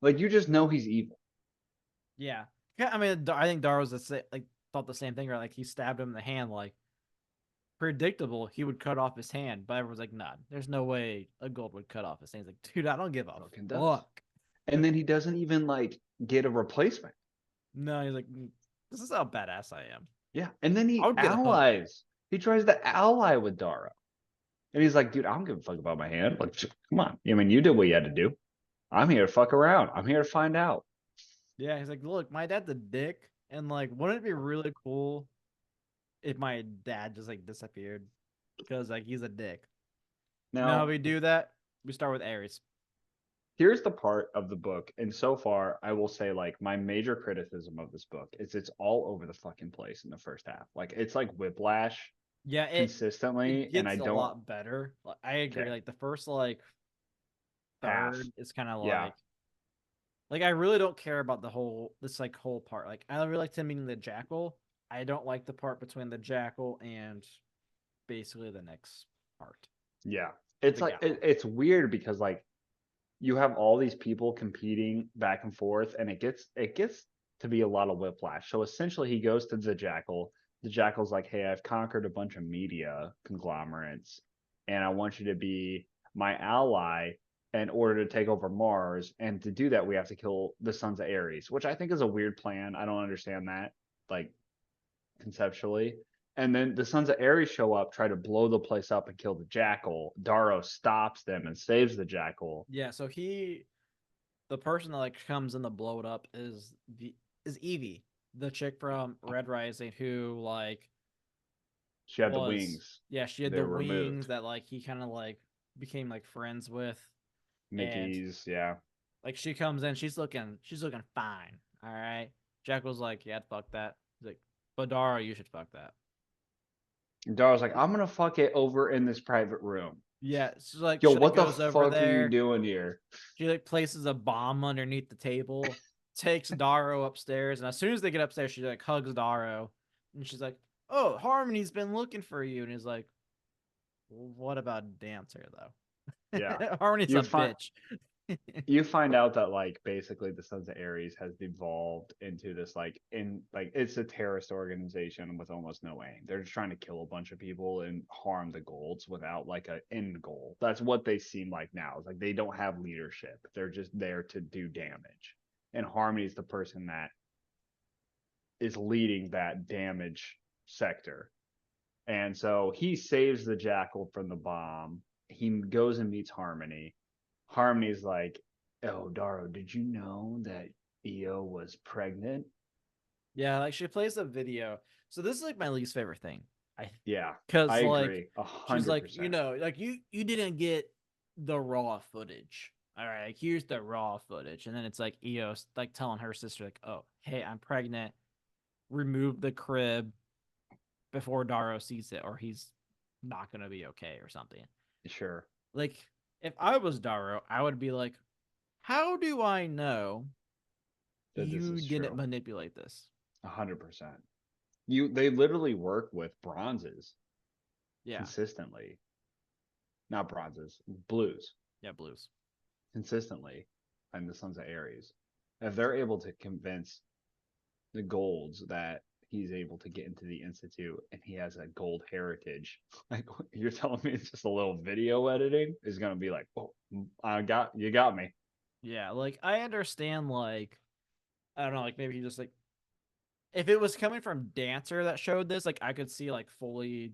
Like you just know he's evil. yeah. Yeah, I mean, I think Dar was like thought the same thing, right? Like he stabbed him in the hand, like predictable, he would cut off his hand, but everyone's like, nah, there's no way a gold would cut off his hand. He's like, dude, I don't give a Fucking does. fuck. And then he doesn't even like get a replacement. No, he's like, this is how badass I am. Yeah. And then I he would get hooked. allies. He tries to ally with Dara. And he's like, dude, I don't give a fuck about my hand. Like, come on. I mean, you did what you had to do. I'm here to fuck around. I'm here to find out. Yeah, he's like, look, my dad's a dick, and like, wouldn't it be really cool if my dad just like disappeared because like he's a dick? You know how Now, we do that? We start with Ares. here's the part of the book, and so far, I will say, like, my major criticism of this book is it's all over the fucking place in the first half. Like, it's like whiplash Yeah, it consistently, and I gets a don't lot better. I agree. care. Like the first like Half. third is kind of Yeah. like I really don't care about the whole this like whole part. Like I really like to meeting the jackal. I don't like the part between the jackal and basically the next part. Yeah. It's The like, gal. it's weird because, like, you have all these people competing back and forth, and it gets to be a lot of whiplash. So essentially, he goes to the Jackal. The Jackal's like, "Hey, I've conquered a bunch of media conglomerates, and I want you to be my ally in order to take over Mars. And to do that, we have to kill the Sons of Ares," which I think is a weird plan. I don't understand that, like conceptually. And then the Sons of Ares show up, try to blow the place up and kill the Jackal. Daro stops them and saves the Jackal. Yeah, so the person that like comes in to blow it up is Evie, the chick from Red Rising who like She had the was wings. yeah, she had They the were wings removed. that like he kind of like became like friends with, and Mickey's, yeah. like she comes in, she's looking fine. All right. Jack was like, yeah, fuck that. He's like, Badara, you should fuck that. Dara's like, I'm gonna fuck it over in this private room. Yeah, so like Yo, she like what the goes over fuck are you there. doing here? She like places a bomb underneath the table, takes Daro upstairs, and as soon as they get upstairs, she like hugs Daro, and she's like, "Oh, Harmony's been looking for you," and he's like, well, "What about Dancer Yeah. though?" Harmony's You a find bitch. you find out that like basically the Sons of Ares has devolved into this like it's a terrorist organization with almost no aim. They're just trying to kill a bunch of people and harm the golds without like an end goal. That's what they seem like now. It's like they don't have leadership. They're just there to do damage. And Harmony is the person that is leading that damage sector. And so he saves the Jackal from the bomb. He goes and meets Harmony. Harmony's like, "Oh, Daro, did you know that Io was pregnant?" Yeah, like she plays a video. So this is like my least favorite thing. I Yeah, I because like agree, a she's hundred like, percent. like you didn't get the raw footage. All right, like, here's the raw footage, and then it's like Eos like telling her sister like, oh, hey, I'm pregnant. Remove the crib before Daro sees it, or he's not gonna be okay or something. Sure, Like if I was Daro, I would be like, how do I know that this you is didn't true, manipulate this? 100%. They literally work with bronzes Yeah, consistently, not bronzes, blues yeah, blues. consistently, and the Sons of Ares. If they're able to convince the golds that he's able to get into the institute and he has a gold heritage, like you're telling me it's just a little video editing is gonna be like, oh, you got me. Yeah, like I understand like I don't know, like maybe he just like if it was coming from Dancer that showed this, like I could see like fully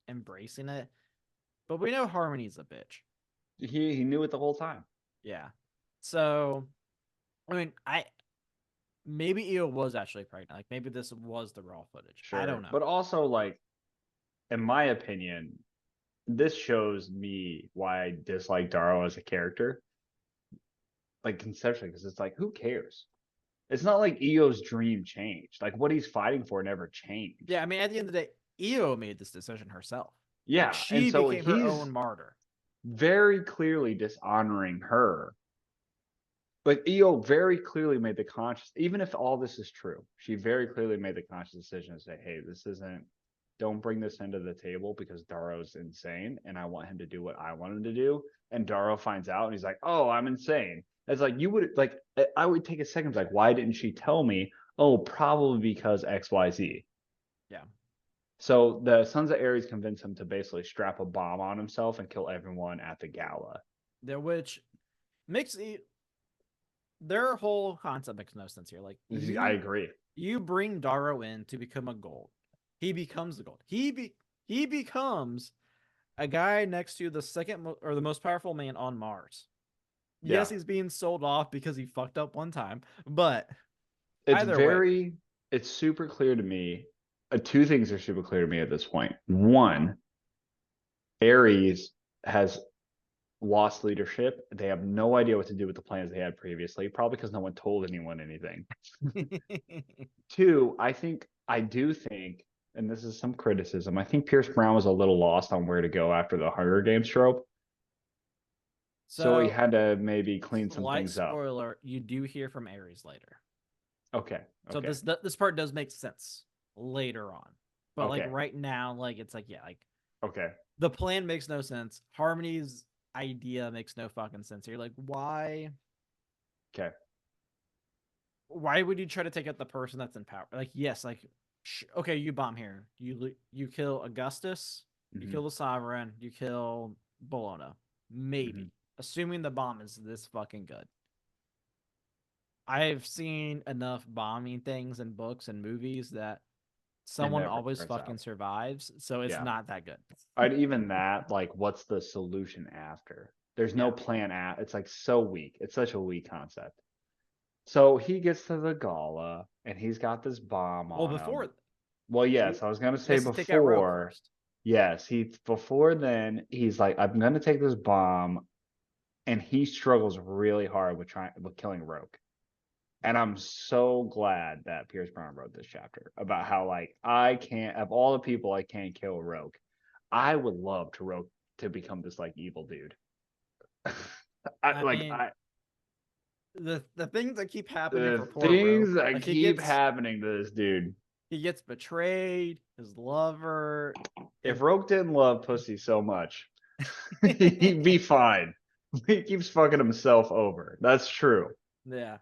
embracing it. But we know Harmony's a bitch. He knew it the whole time. Yeah. So, I mean, maybe Io was actually pregnant. Like maybe this was the raw footage. I don't Sure. know. But also, like, in my opinion, this shows me why I dislike Darrow as a character. Like conceptually, because it's like, who cares? It's not like Io's dream changed. Like what he's fighting for never Yeah, changed. I mean, at the end of the day, Io made this decision herself. Like Yeah. And she so became her he's own martyr. very clearly dishonoring her. Like Io very clearly made the conscious, even if all this is true, she very clearly made the conscious decision to say, hey, this isn't, don't bring this into the table because Darrow's insane and I want him to do what I want him to do. And Darrow finds out and he's like, oh, I'm insane. It's like, you would, like, I would take a second, like, why didn't she tell me? Oh, probably because XYZ. Yeah. So the Sons of Ares convince him to basically strap a bomb on himself and kill everyone at the gala. Which makes their whole concept makes no sense here. Like I agree. you bring Darrow in to become a gold. He becomes the gold. He becomes a guy next to the or the most powerful man on Mars. Yes, Yeah. he's being sold off because he fucked up one time, but it's either way, very it's super clear to me. Two things are super clear to me at this point. One, Ares has lost leadership. They have no idea what to do with the plans they had previously, probably because no one told anyone anything. Two, I do think, and this is some criticism, I think Pierce Brown was a little lost on where to go after the Hunger Games trope. So he so had to maybe clean some slight things up. spoiler, you do hear from Ares later. Okay. So Okay. this part does make sense later on. But like Okay. right now, like it's like yeah, like Okay. the plan makes no sense. Harmony's idea makes no fucking sense here. Like Okay. why would you try to take out the person that's in power? Like yes, like okay, you bomb here. You kill Augustus, you Mm-hmm. kill the sovereign, you kill Bologna. Mm-hmm. Maybe. Assuming the bomb is this fucking good. I've seen enough bombing things in books and movies that It someone never always turns fucking out. survives, so it's Yeah. not that good. I'd even that, like, what's the solution after? There's no Yeah. plan at. It's like so weak. It's such a weak concept. So he gets to the gala and he's got this bomb Well, on him. before Well, he, yes, I was gonna he say has to take out Rogue before. first. Yes, he before then he's like, I'm gonna take this bomb, and he struggles really hard with killing Roke. And I'm so glad that Pierce Brown wrote this chapter about how like I can't of all the people I can't kill Roke. I would love to Roke to become this like evil dude. I mean, I the things that keep happening the for poor Rogue, things that like keep happening to this dude. he gets betrayed, his lover. If Roke didn't love pussy so much, he'd be fine. He keeps fucking himself over. That's true. Yeah.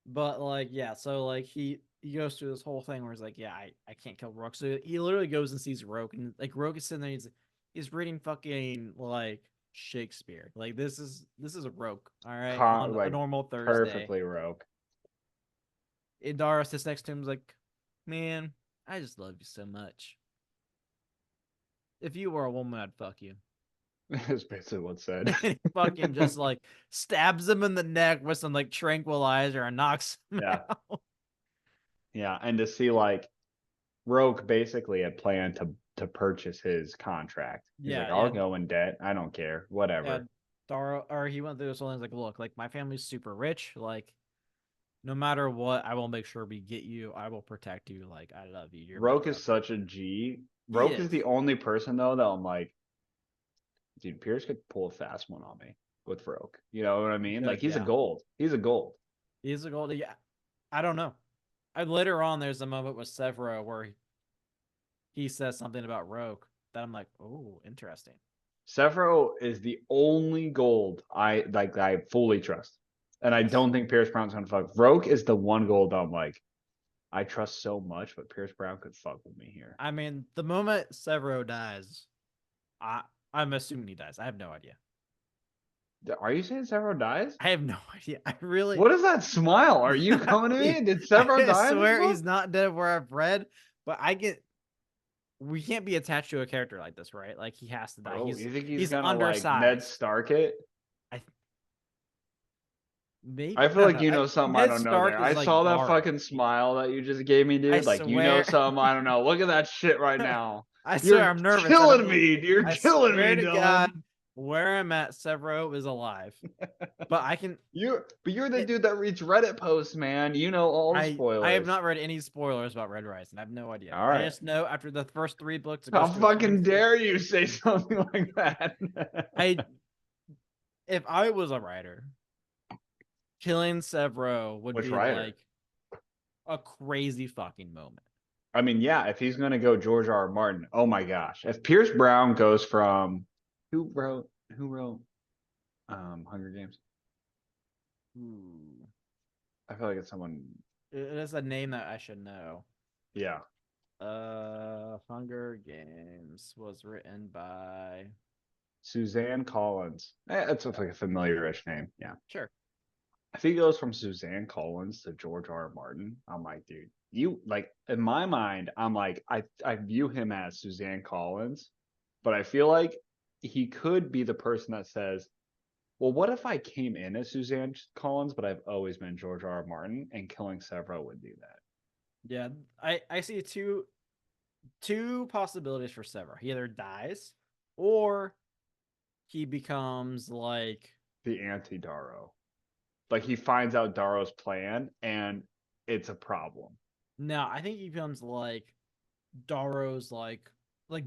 But like, yeah, so like he goes through this whole thing where he's like, yeah, I can't kill Rogue. So he literally goes and sees Rogue, and like Rogue is sitting there, he's reading fucking like Shakespeare. Like this is a Rogue, all right, on a Like normal Thursday. perfectly Roke. Idara sits next to him, is like, man, I just love you so much. If you were a woman, I'd fuck you. That's basically what's said. And he fucking just like stabs him in the neck with some like tranquilizer and knocks him Yeah. out. Yeah. And to see like Roke basically had planned to purchase his contract. He's like, Yeah, I'll yeah, go in debt. I don't care. yeah. Whatever. Dara, or he went through this whole thing. He's like, look, like my family's super rich. Like, no matter what, I will make sure we get you. I will protect you. Like, I love you. You're my Roke is brother. such a G. He Roke is is. the only person though that I'm like, dude, Pierce could pull a fast one on me with Roke. You know what I He mean? Like could, he's a yeah. gold. He's a gold. He's a gold. Yeah. I don't know. Later on, there's a moment with Severo where he says something about Rogue that I'm like, oh, interesting. Severo is the only gold I fully trust. And I Yes. don't think Pierce Brown's gonna fuck. Roke is the one gold that I'm like, I trust so much, but Pierce Brown could fuck with me here. I mean, the moment Severo dies, I I'm assuming he dies. I have no idea. Are you saying Severo dies? I have no idea. I really What is that smile? Are you coming to me? Did Severo I die in this swear book? he's not dead where I've read, but we can't be attached to a character like this, right? Like he has to die. Bro, you think he's He's gonna like Ned undersized. Stark it? I Maybe I feel no, like no. you know something I Ned don't know Stark there. is I like saw that Gara. fucking smile that you just gave me, I dude. Like you know swear. something I don't know. Look at that shit right now. I swear, You're I'm nervous. I don't killing believe. me. You're I killing swear me, to God, Dylan. where I'm at, Severo is alive. But I can. You're the It, dude that reads Reddit posts, man. You know all the I have spoilers. not read any spoilers about Red Rising. I have no idea. All I right. just know after the first 3 books, it How goes to a time fucking skip. dare you say something like that? I if I was a writer, killing Severo would Which be writer? like a crazy fucking moment. I mean, yeah, if he's gonna go George R. R. Martin, oh my gosh. If Pierce Brown goes from who wrote Hunger Games? Ooh. I feel like it's someone. It is a name that I should know. Yeah. Hunger Games was written by. Suzanne Collins. It's like a familiar-ish name. Yeah. Sure. If he goes from Suzanne Collins to George R. R. Martin, I'm like, dude, you like in my mind, I'm like, I view him as Suzanne Collins, but I feel like he could be the person that says, well, what if I came in as Suzanne Collins, but I've always been George R. R. Martin, and killing Severo would do that. Yeah, I see two possibilities for Severo. He either dies or he becomes like The anti-Darrow. Like he finds out Darrow's plan and it's a problem. no, I think he becomes like Darrow's like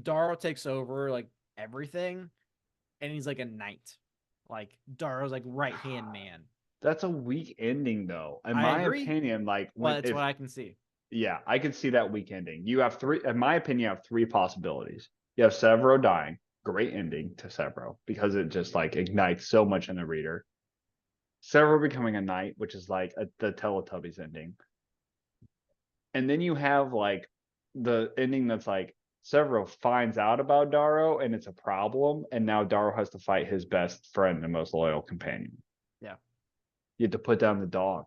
Darrow takes over like everything and he's like a knight. Like Darrow's like right hand man. That's a weak ending though. In I my agree, opinion, like but when it's if what I can see. yeah, I could see that weak ending. You have three, in my opinion, you have three possibilities. You have Severo dying, great ending to Severo because it just like ignites so much in the reader. Severo becoming a knight, which is like the Teletubbies ending. And then you have like the ending that's like Severo finds out about Darrow and it's a problem, and now Darrow has to fight his best friend and most loyal companion. Yeah. You have to put down the dog.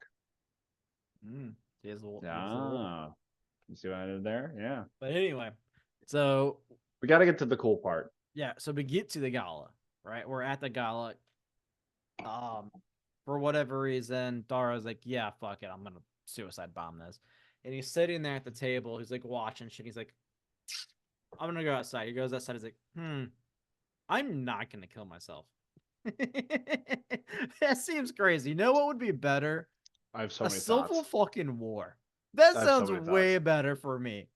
He is a wolf. Ah, you see what I did there? Yeah. But anyway, so We got to get to the cool part. yeah, so we get to the gala, right? We're at the gala. For whatever reason, Dara's like, yeah, fuck it, I'm gonna suicide bomb this. And he's sitting there at the table, he's like watching shit. He's like, I'm gonna go outside. He goes outside, he's like, I'm not gonna kill myself. That seems crazy. You know what would be better? I have so A many civil thoughts. fucking war. That I have so sounds many way thoughts. better for me.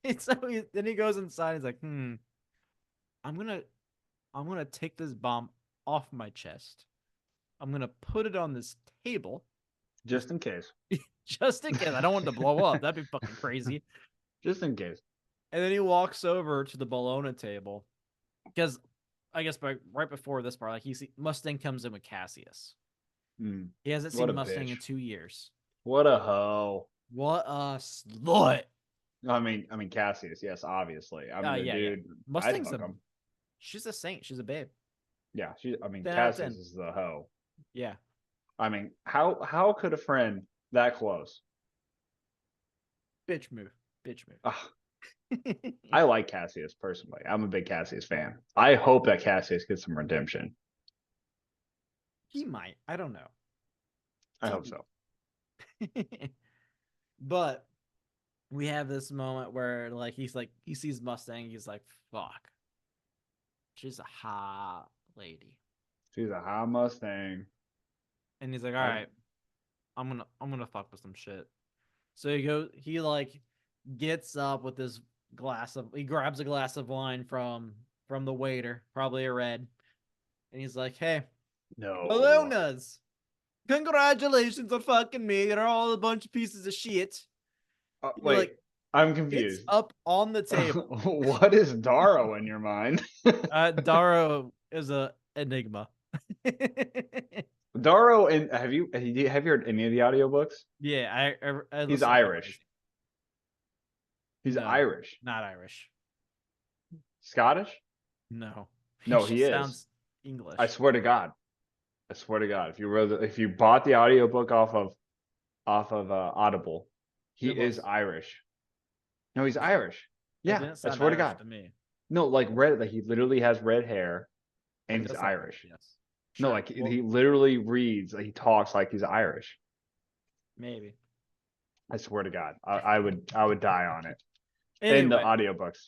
And so then he goes inside. He's like, I'm gonna, I'm gonna take this bomb off my chest. I'm gonna put it on this table, Just in case. just in case. I don't want it to blow up. That'd be fucking crazy. Just in case. And then he walks over to the Bologna table because I guess right before this part, like Mustang comes in with Cassius. He hasn't What seen a Mustang in bitch. 2 years. What a hoe. What a slut. I mean Cassius, yes, obviously. I mean the Yeah. dude, I'd Mustang's fuck him. she's a saint. She's a babe. Yeah, I mean 10 out of Cassius 10. is the hoe. Yeah. I mean, how could a friend that close? Bitch move. Bitch move. I like Cassius personally. I'm a big Cassius fan. I hope that Cassius gets some redemption. He might. I don't know. I hope so. But we have this moment where like he sees Mustang, he's like, fuck. She's a hot lady. She's a high Mustang. And he's like, all right, I'm gonna fuck with some shit. So he like gets up with this he grabs a glass of wine from the waiter, probably a red. And he's like, hey, No. Ballonas, congratulations on fucking me. You're all a bunch of pieces of shit. Wait, Like, I'm it's confused. up on the table. What is Darrow in your mind? Darrow is a enigma. Darrow, and have you heard any of the audiobooks? Yeah, I He's listen to Irish. He's No, Irish. not Irish. Scottish? No. No, just he is. sounds English. I swear to God. I swear to God. If you bought the audiobook off of Audible, he is Irish. No, he's Irish. It Yeah, didn't I sound swear to Irish God. to me. No, like red. Like he literally has red hair, and It he's does sound Irish. Yes. No, Sure. like Well, he literally reads, he talks like he's Irish. maybe. I swear to God, I would die on it. In the Anyway, audiobooks.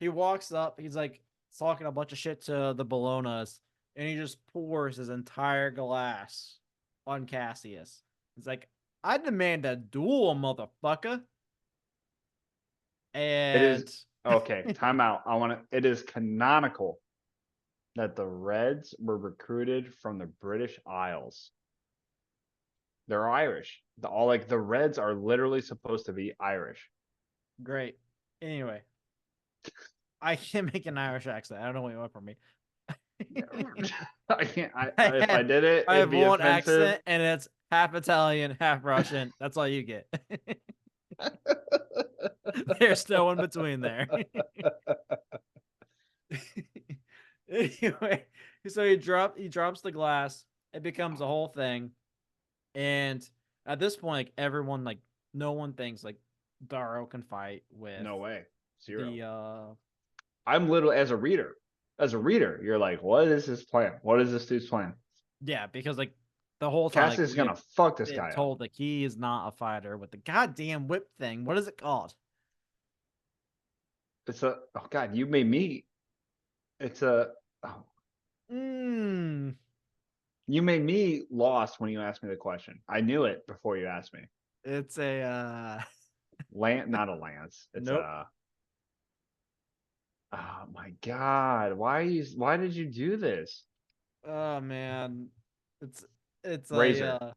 he walks up. He's like talking a bunch of shit to the Bolognas, and he just pours his entire glass on Cassius. He's like, "I demand a duel, motherfucker." It is And okay. Time out. I want to. It is canonical that the Reds were recruited from the British Isles. They're Irish. The Reds are literally supposed to be Irish. great. Anyway, I can't make an Irish accent. I don't know what you want from me. I can't. I If I have did it, I it'd have be one offensive. accent, and it's half Italian, half Russian. That's all you get. There's no one between there. Anyway, so he drops the glass. It becomes a whole thing, and at this point, like everyone, like no one thinks like Daro can fight with No way. Zero. the I'm literally as a reader. As a reader, you're like, what is his plan? What is this dude's plan? yeah, because like the whole time like Cassius is we had gonna fuck this been guy up. told like he is not a fighter with the goddamn whip thing. What is it called? It's a oh god, you made me. It's a oh, Mm, you made me lost when you asked me the question. I knew it before you asked me. it's a Not a lance. It's nope. a oh my god. Why did you do this? Oh man. It's it's a Razor.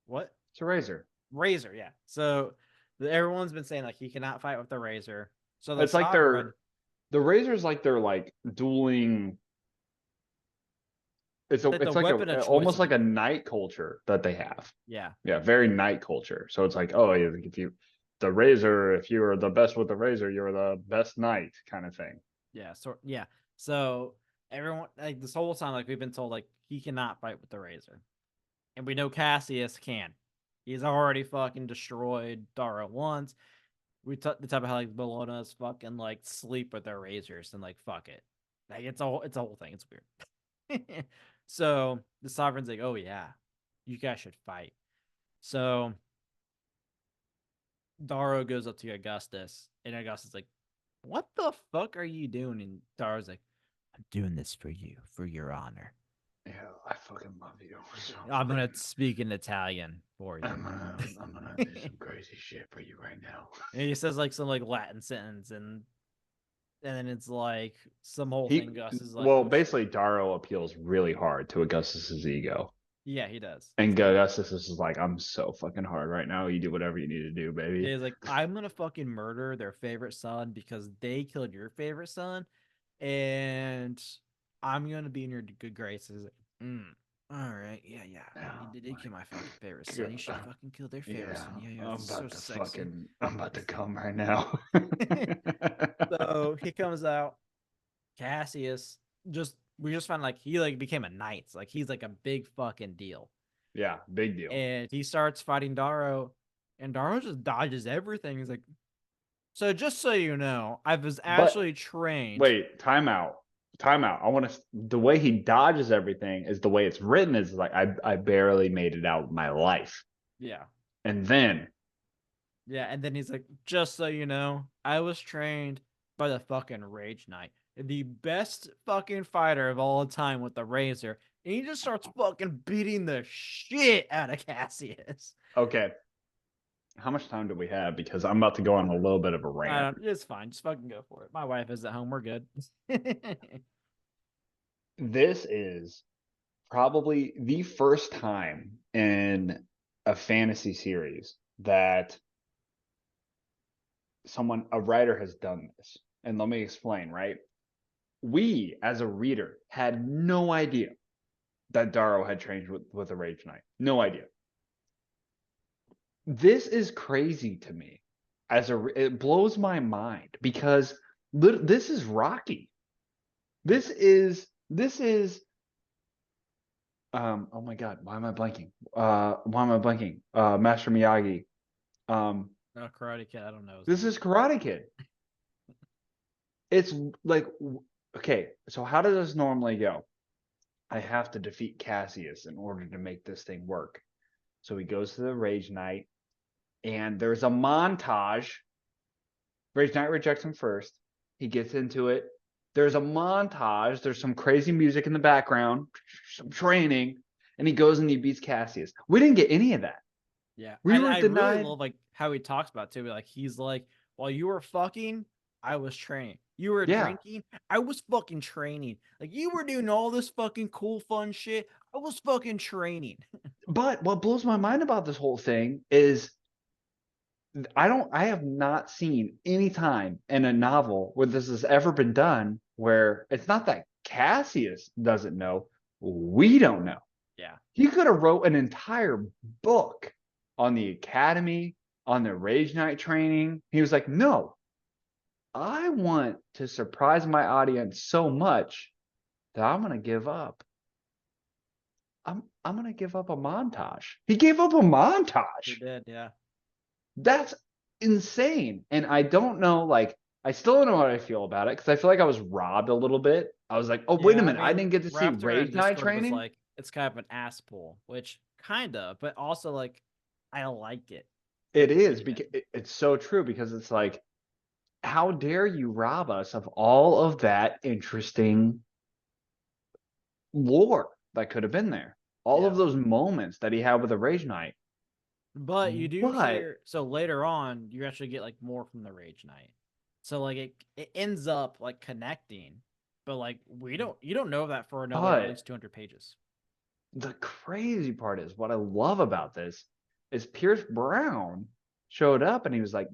what? It's a razor. Razor, yeah. So everyone's been saying like he cannot fight with the razor. So the It's like sovereign, the razor's like they're like dueling. like the It's like weapon of choice almost of the like a group. knight culture that they have. Yeah. Yeah, very knight culture. So it's like, oh, if you the razor, if you are the best with the razor, you're the best knight kind of thing. Yeah. So yeah. So everyone like this whole time, like we've been told like he cannot fight with the razor. And we know Cassius can. He's already fucking destroyed Dara once. We talked the type of how like Bologna's fucking like sleep with their razors and like fuck it. Like it's a whole thing. It's weird. So the sovereign's like, oh yeah, you guys should fight. So Daro goes up to Augustus, and Augustus is like, what the fuck are you doing? And Daro's like, I'm doing this for you, for your honor. Yeah, I fucking love you. So I'm gonna speak in Italian for you. I'm gonna do some crazy shit for you right now. And he says like some like Latin sentence, and then it's like some whole He thing. Gus is like, well, oh shit. basically, Daro appeals really hard to Augustus's ego, Yeah, he does. and Augustus is like, "I'm so fucking hard right now. You do whatever you need to do, baby." He's like, I'm gonna fucking murder their favorite son because they killed your favorite son, and I'm gonna be in your good graces. Mm, all right, yeah, yeah. Oh They did my kill my fucking favorite son. You should fucking kill their favorite yeah, son. Yeah, yeah. It's so sexy. I'm about to come right now. So he comes out. Cassius just we just found like he like became a knight. Like he's like a big fucking deal. Yeah, big deal. And he starts fighting Daro, and Daro just dodges everything. He's like, so just so you know, I was But actually trained. wait, timeout. Timeout. I want to. The way he dodges everything is the way it's written. Is like I barely made it out of my life, Yeah. and then Yeah. And then he's like, just so you know, I was trained by the fucking Rage Knight, the best fucking fighter of all time with the razor. And he just starts fucking beating the shit out of Cassius. okay. How much time do we have? Because I'm about to go on a little bit of a I rant. don't, it's fine. Just fucking go for it. My wife is at home. We're good. This is probably the first time in a fantasy series that a writer has done this. And let me explain, right? We, as a reader, had no idea that Darrow had trained with a Rage Knight. No idea. This is crazy to me. It blows my mind because this is Rocky. This is oh my god, why am I blanking? Master Miyagi. No, Karate Kid. I don't know. This is Karate Kid. It's like okay, so how does this normally go? I have to defeat Cassius in order to make this thing work. So he goes to the Rage Knight, and there's a montage. Rage Knight rejects him first. He gets into it. There's a montage. There's some crazy music in the background, some training, and he goes and he beats Cassius. We didn't get any of that. Yeah, We were I really denied. love like how he talks about it, too. Like he's like, while you were fucking, I was training. You were Yeah, drinking, I was fucking training. Like you were doing all this fucking cool, fun shit. I was fucking training. but what blows my mind about this whole thing is I have not seen any time in a novel where this has ever been done where it's not that Cassius doesn't know, we don't know. Yeah, He could have wrote an entire book on the academy, on the Rage Knight training. He was like, no, I want to surprise my audience so much that I'm gonna give up. I'm gonna give up a montage. He gave up a he montage. did. Yeah, That's insane. And I don't know, like, I still don't know how I feel about it because I feel like I was robbed a little bit. I was like, oh, wait a yeah. I minute, I mean, didn't get to see Raptor in Rage Knight Discord was training. like, it's kind of an ass pull, which kind of, but also like, I like it. It is Reading it. because it's so true because it's like, how dare you rob us of all of that interesting lore that could have been there? All of Yeah. those moments that he had with the Rage Knight. But you do But hear, so later on you actually get like more from the Rage Knight. So like it ends up like connecting, but like we don't you don't know that for another at but least 200 pages. the crazy part is what I love about this is Pierce Brown showed up and he was like,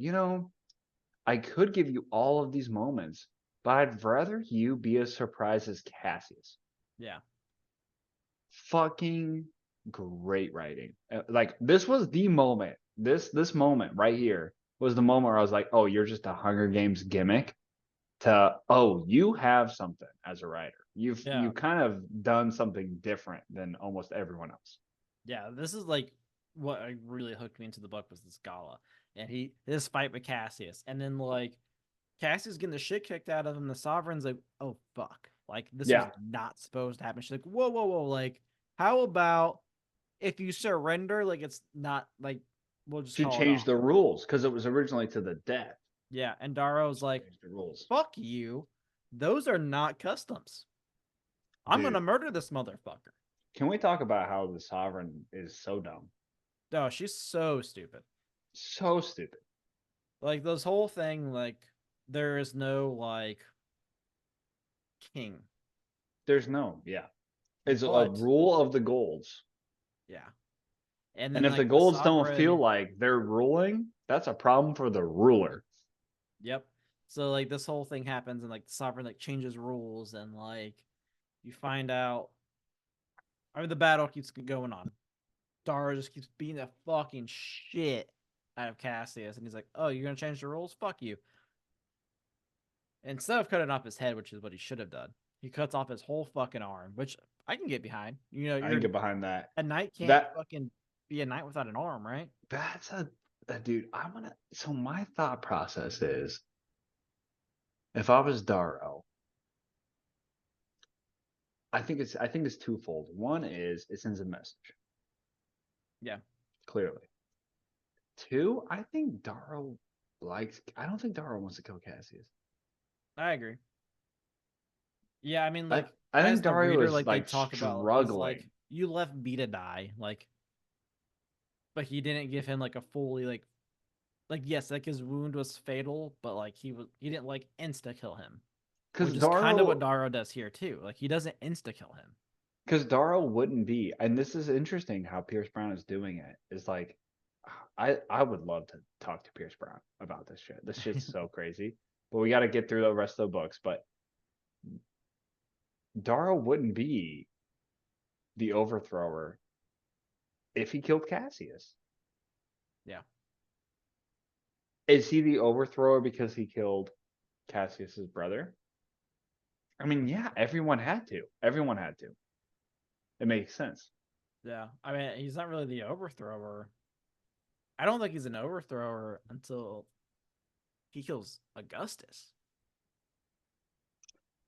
I could give you all of these moments, but I'd rather you be as surprised as Cassius. Yeah. Fucking great writing. Like this was the moment. This moment right here was the moment where I was like, "Oh, you're just a Hunger Games gimmick." To oh, you have something as a writer. Yeah. you kind of done something different than almost everyone else. Yeah. This is like what really hooked me into the book was this gala. And this fight with Cassius. And then like Cassius getting the shit kicked out of him. The Sovereign's like, oh fuck. Like this was Yeah, not supposed to happen. She's like, whoa, whoa, whoa. Like, how about if you surrender, like it's not like we'll just she call it changed off. the rules because it was originally to the death. Yeah, and Daro's She like, changed the rules, fuck you. Those are not customs. I'm dude. gonna murder this motherfucker. Can we talk about how the Sovereign is so dumb, No, she's so stupid. so stupid? Like this whole thing, like there is no like king. There's no, yeah. It's a But rule of the golds. yeah. And And then if the like the golds don't feel sovereign, like they're ruling, that's a problem for the ruler. yep. So like this whole thing happens and like the sovereign like changes rules and like you find out I mean the battle keeps going on. Dara just keeps beating the fucking shit out of Cassius, and he's like, "Oh, you're gonna change the rules? Fuck you!" Instead of cutting off his head, which is what he should have done, he cuts off his whole fucking arm, which I can get behind. You know, I can you're get behind that. a knight can't That fucking be a knight without an arm, right? that's a dude. I'm gonna. So my thought process is, if I was Darrow, I think it's twofold. One is it sends a message, Yeah, clearly. Two, I think Darrow likes. I don't think Darrow wants to kill Cassius. I agree. Yeah, I mean, I like I as think the Dario reader, is like they like talk about, he's like, struggling "You left me to die," like, but he didn't give him like a fully like yes, like his wound was fatal, but like he didn't like insta kill him. because Which is kind of what Darrow Daro does here too. Like he doesn't insta kill him. because Darrow wouldn't be, and this is interesting how Pierce Brown is doing it. Is like, I would love to talk to Pierce Brown about this shit. This shit's so crazy, but we got to get through the rest of the books. But Darrow wouldn't be the overthrower if he killed Cassius. Yeah. Is he the overthrower because he killed Cassius's brother? I mean, yeah, everyone had to. Everyone had to. It makes sense. Yeah. I mean, he's not really the overthrower. I don't think he's an overthrower until he kills Augustus.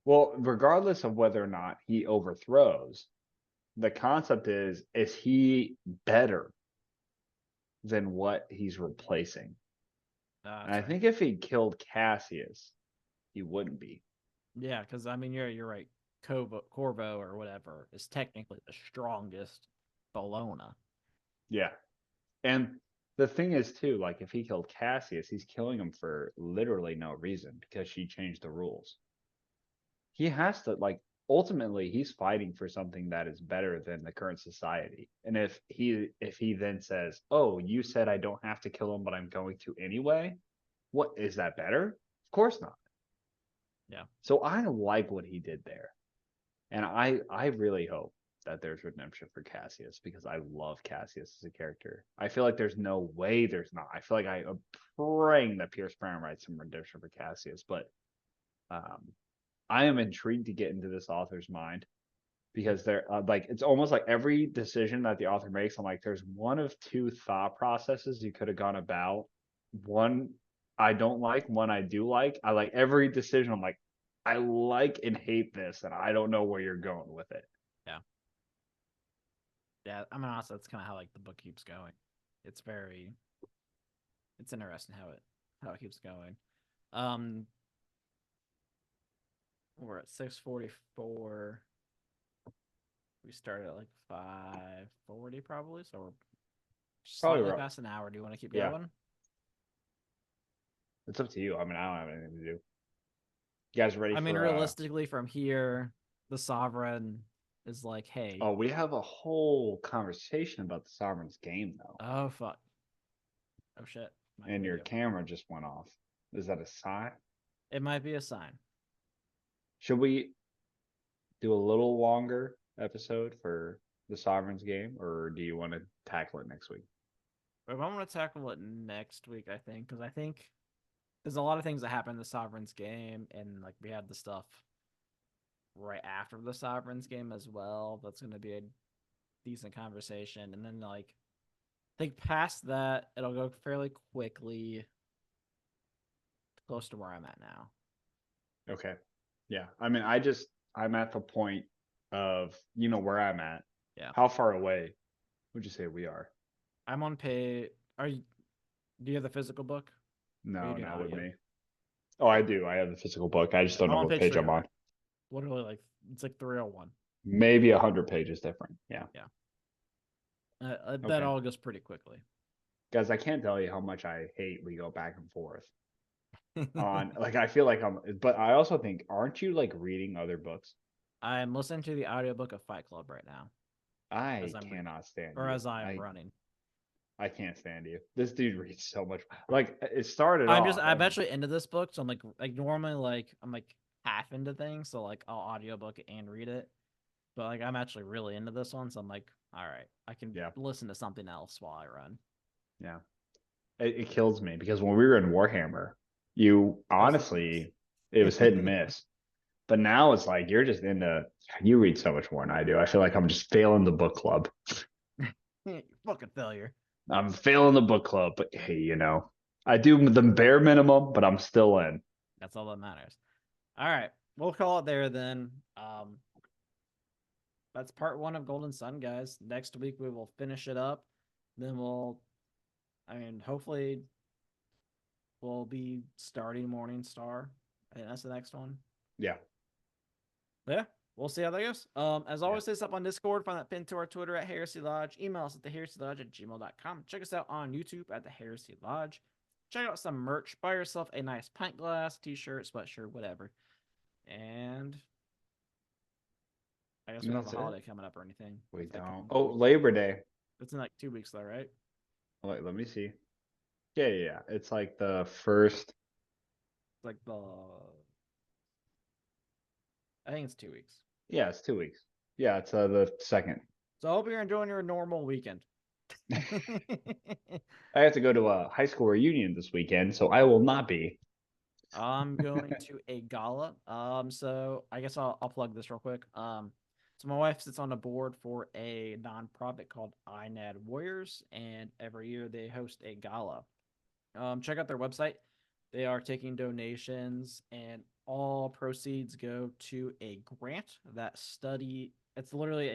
Well, regardless of whether or not he overthrows, The concept is he better than what he's replacing? And That's I right. think if he killed Cassius, he wouldn't be. Yeah, because I mean, you're right. Corvo or whatever is technically the strongest Bologna. Yeah. And the thing is too, like if he killed Cassius, he's killing him for literally no reason because she changed the rules. He has to like ultimately he's fighting for something that is better than the current society. And if he then says, "Oh, you said I don't have to kill him, but I'm going to anyway," what is that better? Of course not. Yeah. So I like what he did there. And I really hope that there's redemption for Cassius because I love Cassius as a character. I feel like there's no way there's not. I feel like I am praying that Pierce Brown writes some redemption for Cassius, but um, I am intrigued to get into this author's mind because they're like it's almost like every decision that the author makes. I'm like, there's one of two thought processes you could have gone about. One I don't like, one I do like. I like every decision. I'm like, I like and hate this, and I don't know where you're going with it. Yeah. Yeah. I mean, also, that's kind of how like the book keeps going. It's very, it's interesting how it keeps going. Um, we're at 6:44. We started at like 5:40 probably, so we're Probably slightly right. past an hour. Do you want to keep Yeah, going? it's up to you. I mean, I don't have anything to do. You guys ready I mean, for realistically, from here, the sovereign is like, hey, oh, we have a whole conversation about the Sovereign's game though. oh fuck, oh shit, my And your video. camera just went off. Is that a sign? It might be a sign. Should we do a little longer episode for the Sovereign's game, or do you want to tackle it next week? But I'm gonna tackle it next week, I think, because I think there's a lot of things that happen in the Sovereign's game, and like we had the stuff right after the Sovereign's game as well. That's gonna be a decent conversation, and then like I think past that, it'll go fairly quickly, close to where I'm at now. Okay. Yeah. I mean, I'm at the point of where I'm at. Yeah, How far away would you say we are? I'm on pay. Are you? Do you have the physical book? Or are you No, doing not with audio? me. Oh, I do. I have the physical book. I just don't I'm know on what page page I'm 300. on. Literally, like it's like 301. Maybe 100 pages different. Yeah. Yeah, that Okay. all goes pretty quickly. Guys, I can't tell you how much I hate we go back and forth on like I feel like but I also think aren't you like reading other books? I'm listening to the audiobook of Fight Club right now as I I'm reading, cannot stand or you. as I'm I running. I can't stand you. This dude reads so much. Like it started I'm off. actually into this book, so I'm like normally like I'm like half into things, so like I'll audiobook it and read it. But like I'm actually really into this one, so I'm like, all right, I can Yeah, listen to something else while I run. yeah. It kills me because when we were in Warhammer, you It was hit and honestly it was hit and miss. miss. But now it's like you're just into you read so much more than I do. I feel like I'm just failing the book club. Fucking failure. I'm failing the book club, but hey, I do the bare minimum, but I'm still in. That's all that matters. All right, we'll call it there then. That's part one of Golden Sun, guys. Next week we will finish it up. Then I mean, hopefully we'll be starting Morning Star. I think that's the next one. Yeah, But yeah, we'll see how that goes. As yeah. always, hit us up on Discord. Find that pin to our Twitter at Heresy Lodge. Email us at theheresylodge@gmail.com. Check us out on YouTube at the Heresy Lodge. Check out some merch. Buy yourself a nice pint glass, t-shirt, sweatshirt, whatever. And I guess we And don't have that's a it. holiday coming up or anything. We If that don't. comes. Oh, Labor Day. It's in like 2 weeks though, right? Let me see. Yeah, yeah, yeah. It's like the first. It's like I think it's 2 weeks. Yeah, it's 2 weeks. Yeah, it's the second. So I hope you're enjoying your normal weekend. I have to go to a high school reunion this weekend, so I will not be. I'm going to a gala. So I guess I'll plug this real quick. So my wife sits on a board for a nonprofit called INAD Warriors, and every year they host a gala. Check out their website. They are taking donations, and all proceeds go to a grant that study. It's literally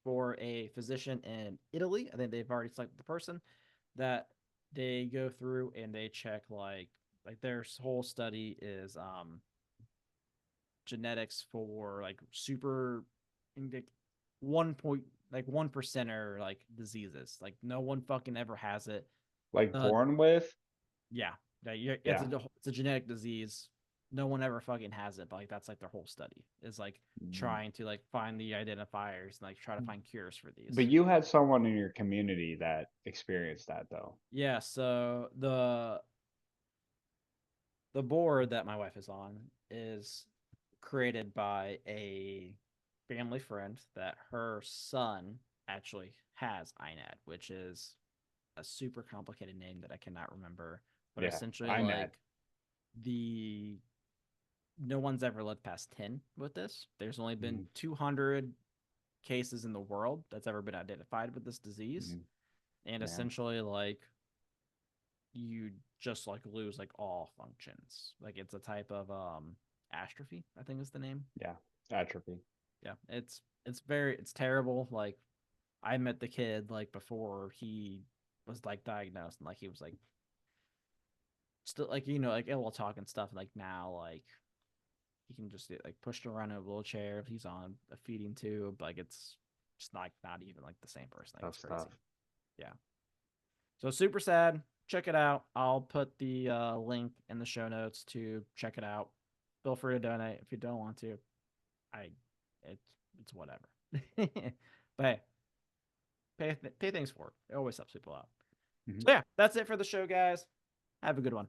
for a physician in Italy. I think they've already selected the person that they go through and they check like their whole study is genetics for like super like 1% like diseases. Like no one fucking ever has it. Like Uh, born with? yeah, Yeah. it's a genetic disease. No one ever fucking has it, but like that's like their whole study is like Mm. trying to like find the identifiers and like try to find cures for But these. you had someone in your community that experienced that though. Yeah, so the board that my wife is on is created by a family friend that her son actually has INAD, which is a super complicated name that I cannot remember, but Yeah. essentially I met. like the no one's ever lived past 10 with this. There's only been Mm, 200 cases in the world that's ever been identified with this disease. mm, And yeah. essentially, like, you just like lose like all functions. Like, it's a type of atrophy, I think is the name. Yeah. Atrophy. Yeah, it's terrible. Like, I met the kid like before he was like diagnosed, and like he was like still like like able to talk and stuff. And like now, like he can just get like pushed around in a wheelchair. He's on a feeding tube. Like it's just not even like the same person. Like Tough it's stuff. crazy. Yeah. So super sad. Check it out. I'll put the link in the show notes to check it out. Feel free to donate if you don't want to. I it's it's whatever. But hey, pay things forward. It always helps people out. Mhm. So yeah, that's it for the show, guys. Have a good one.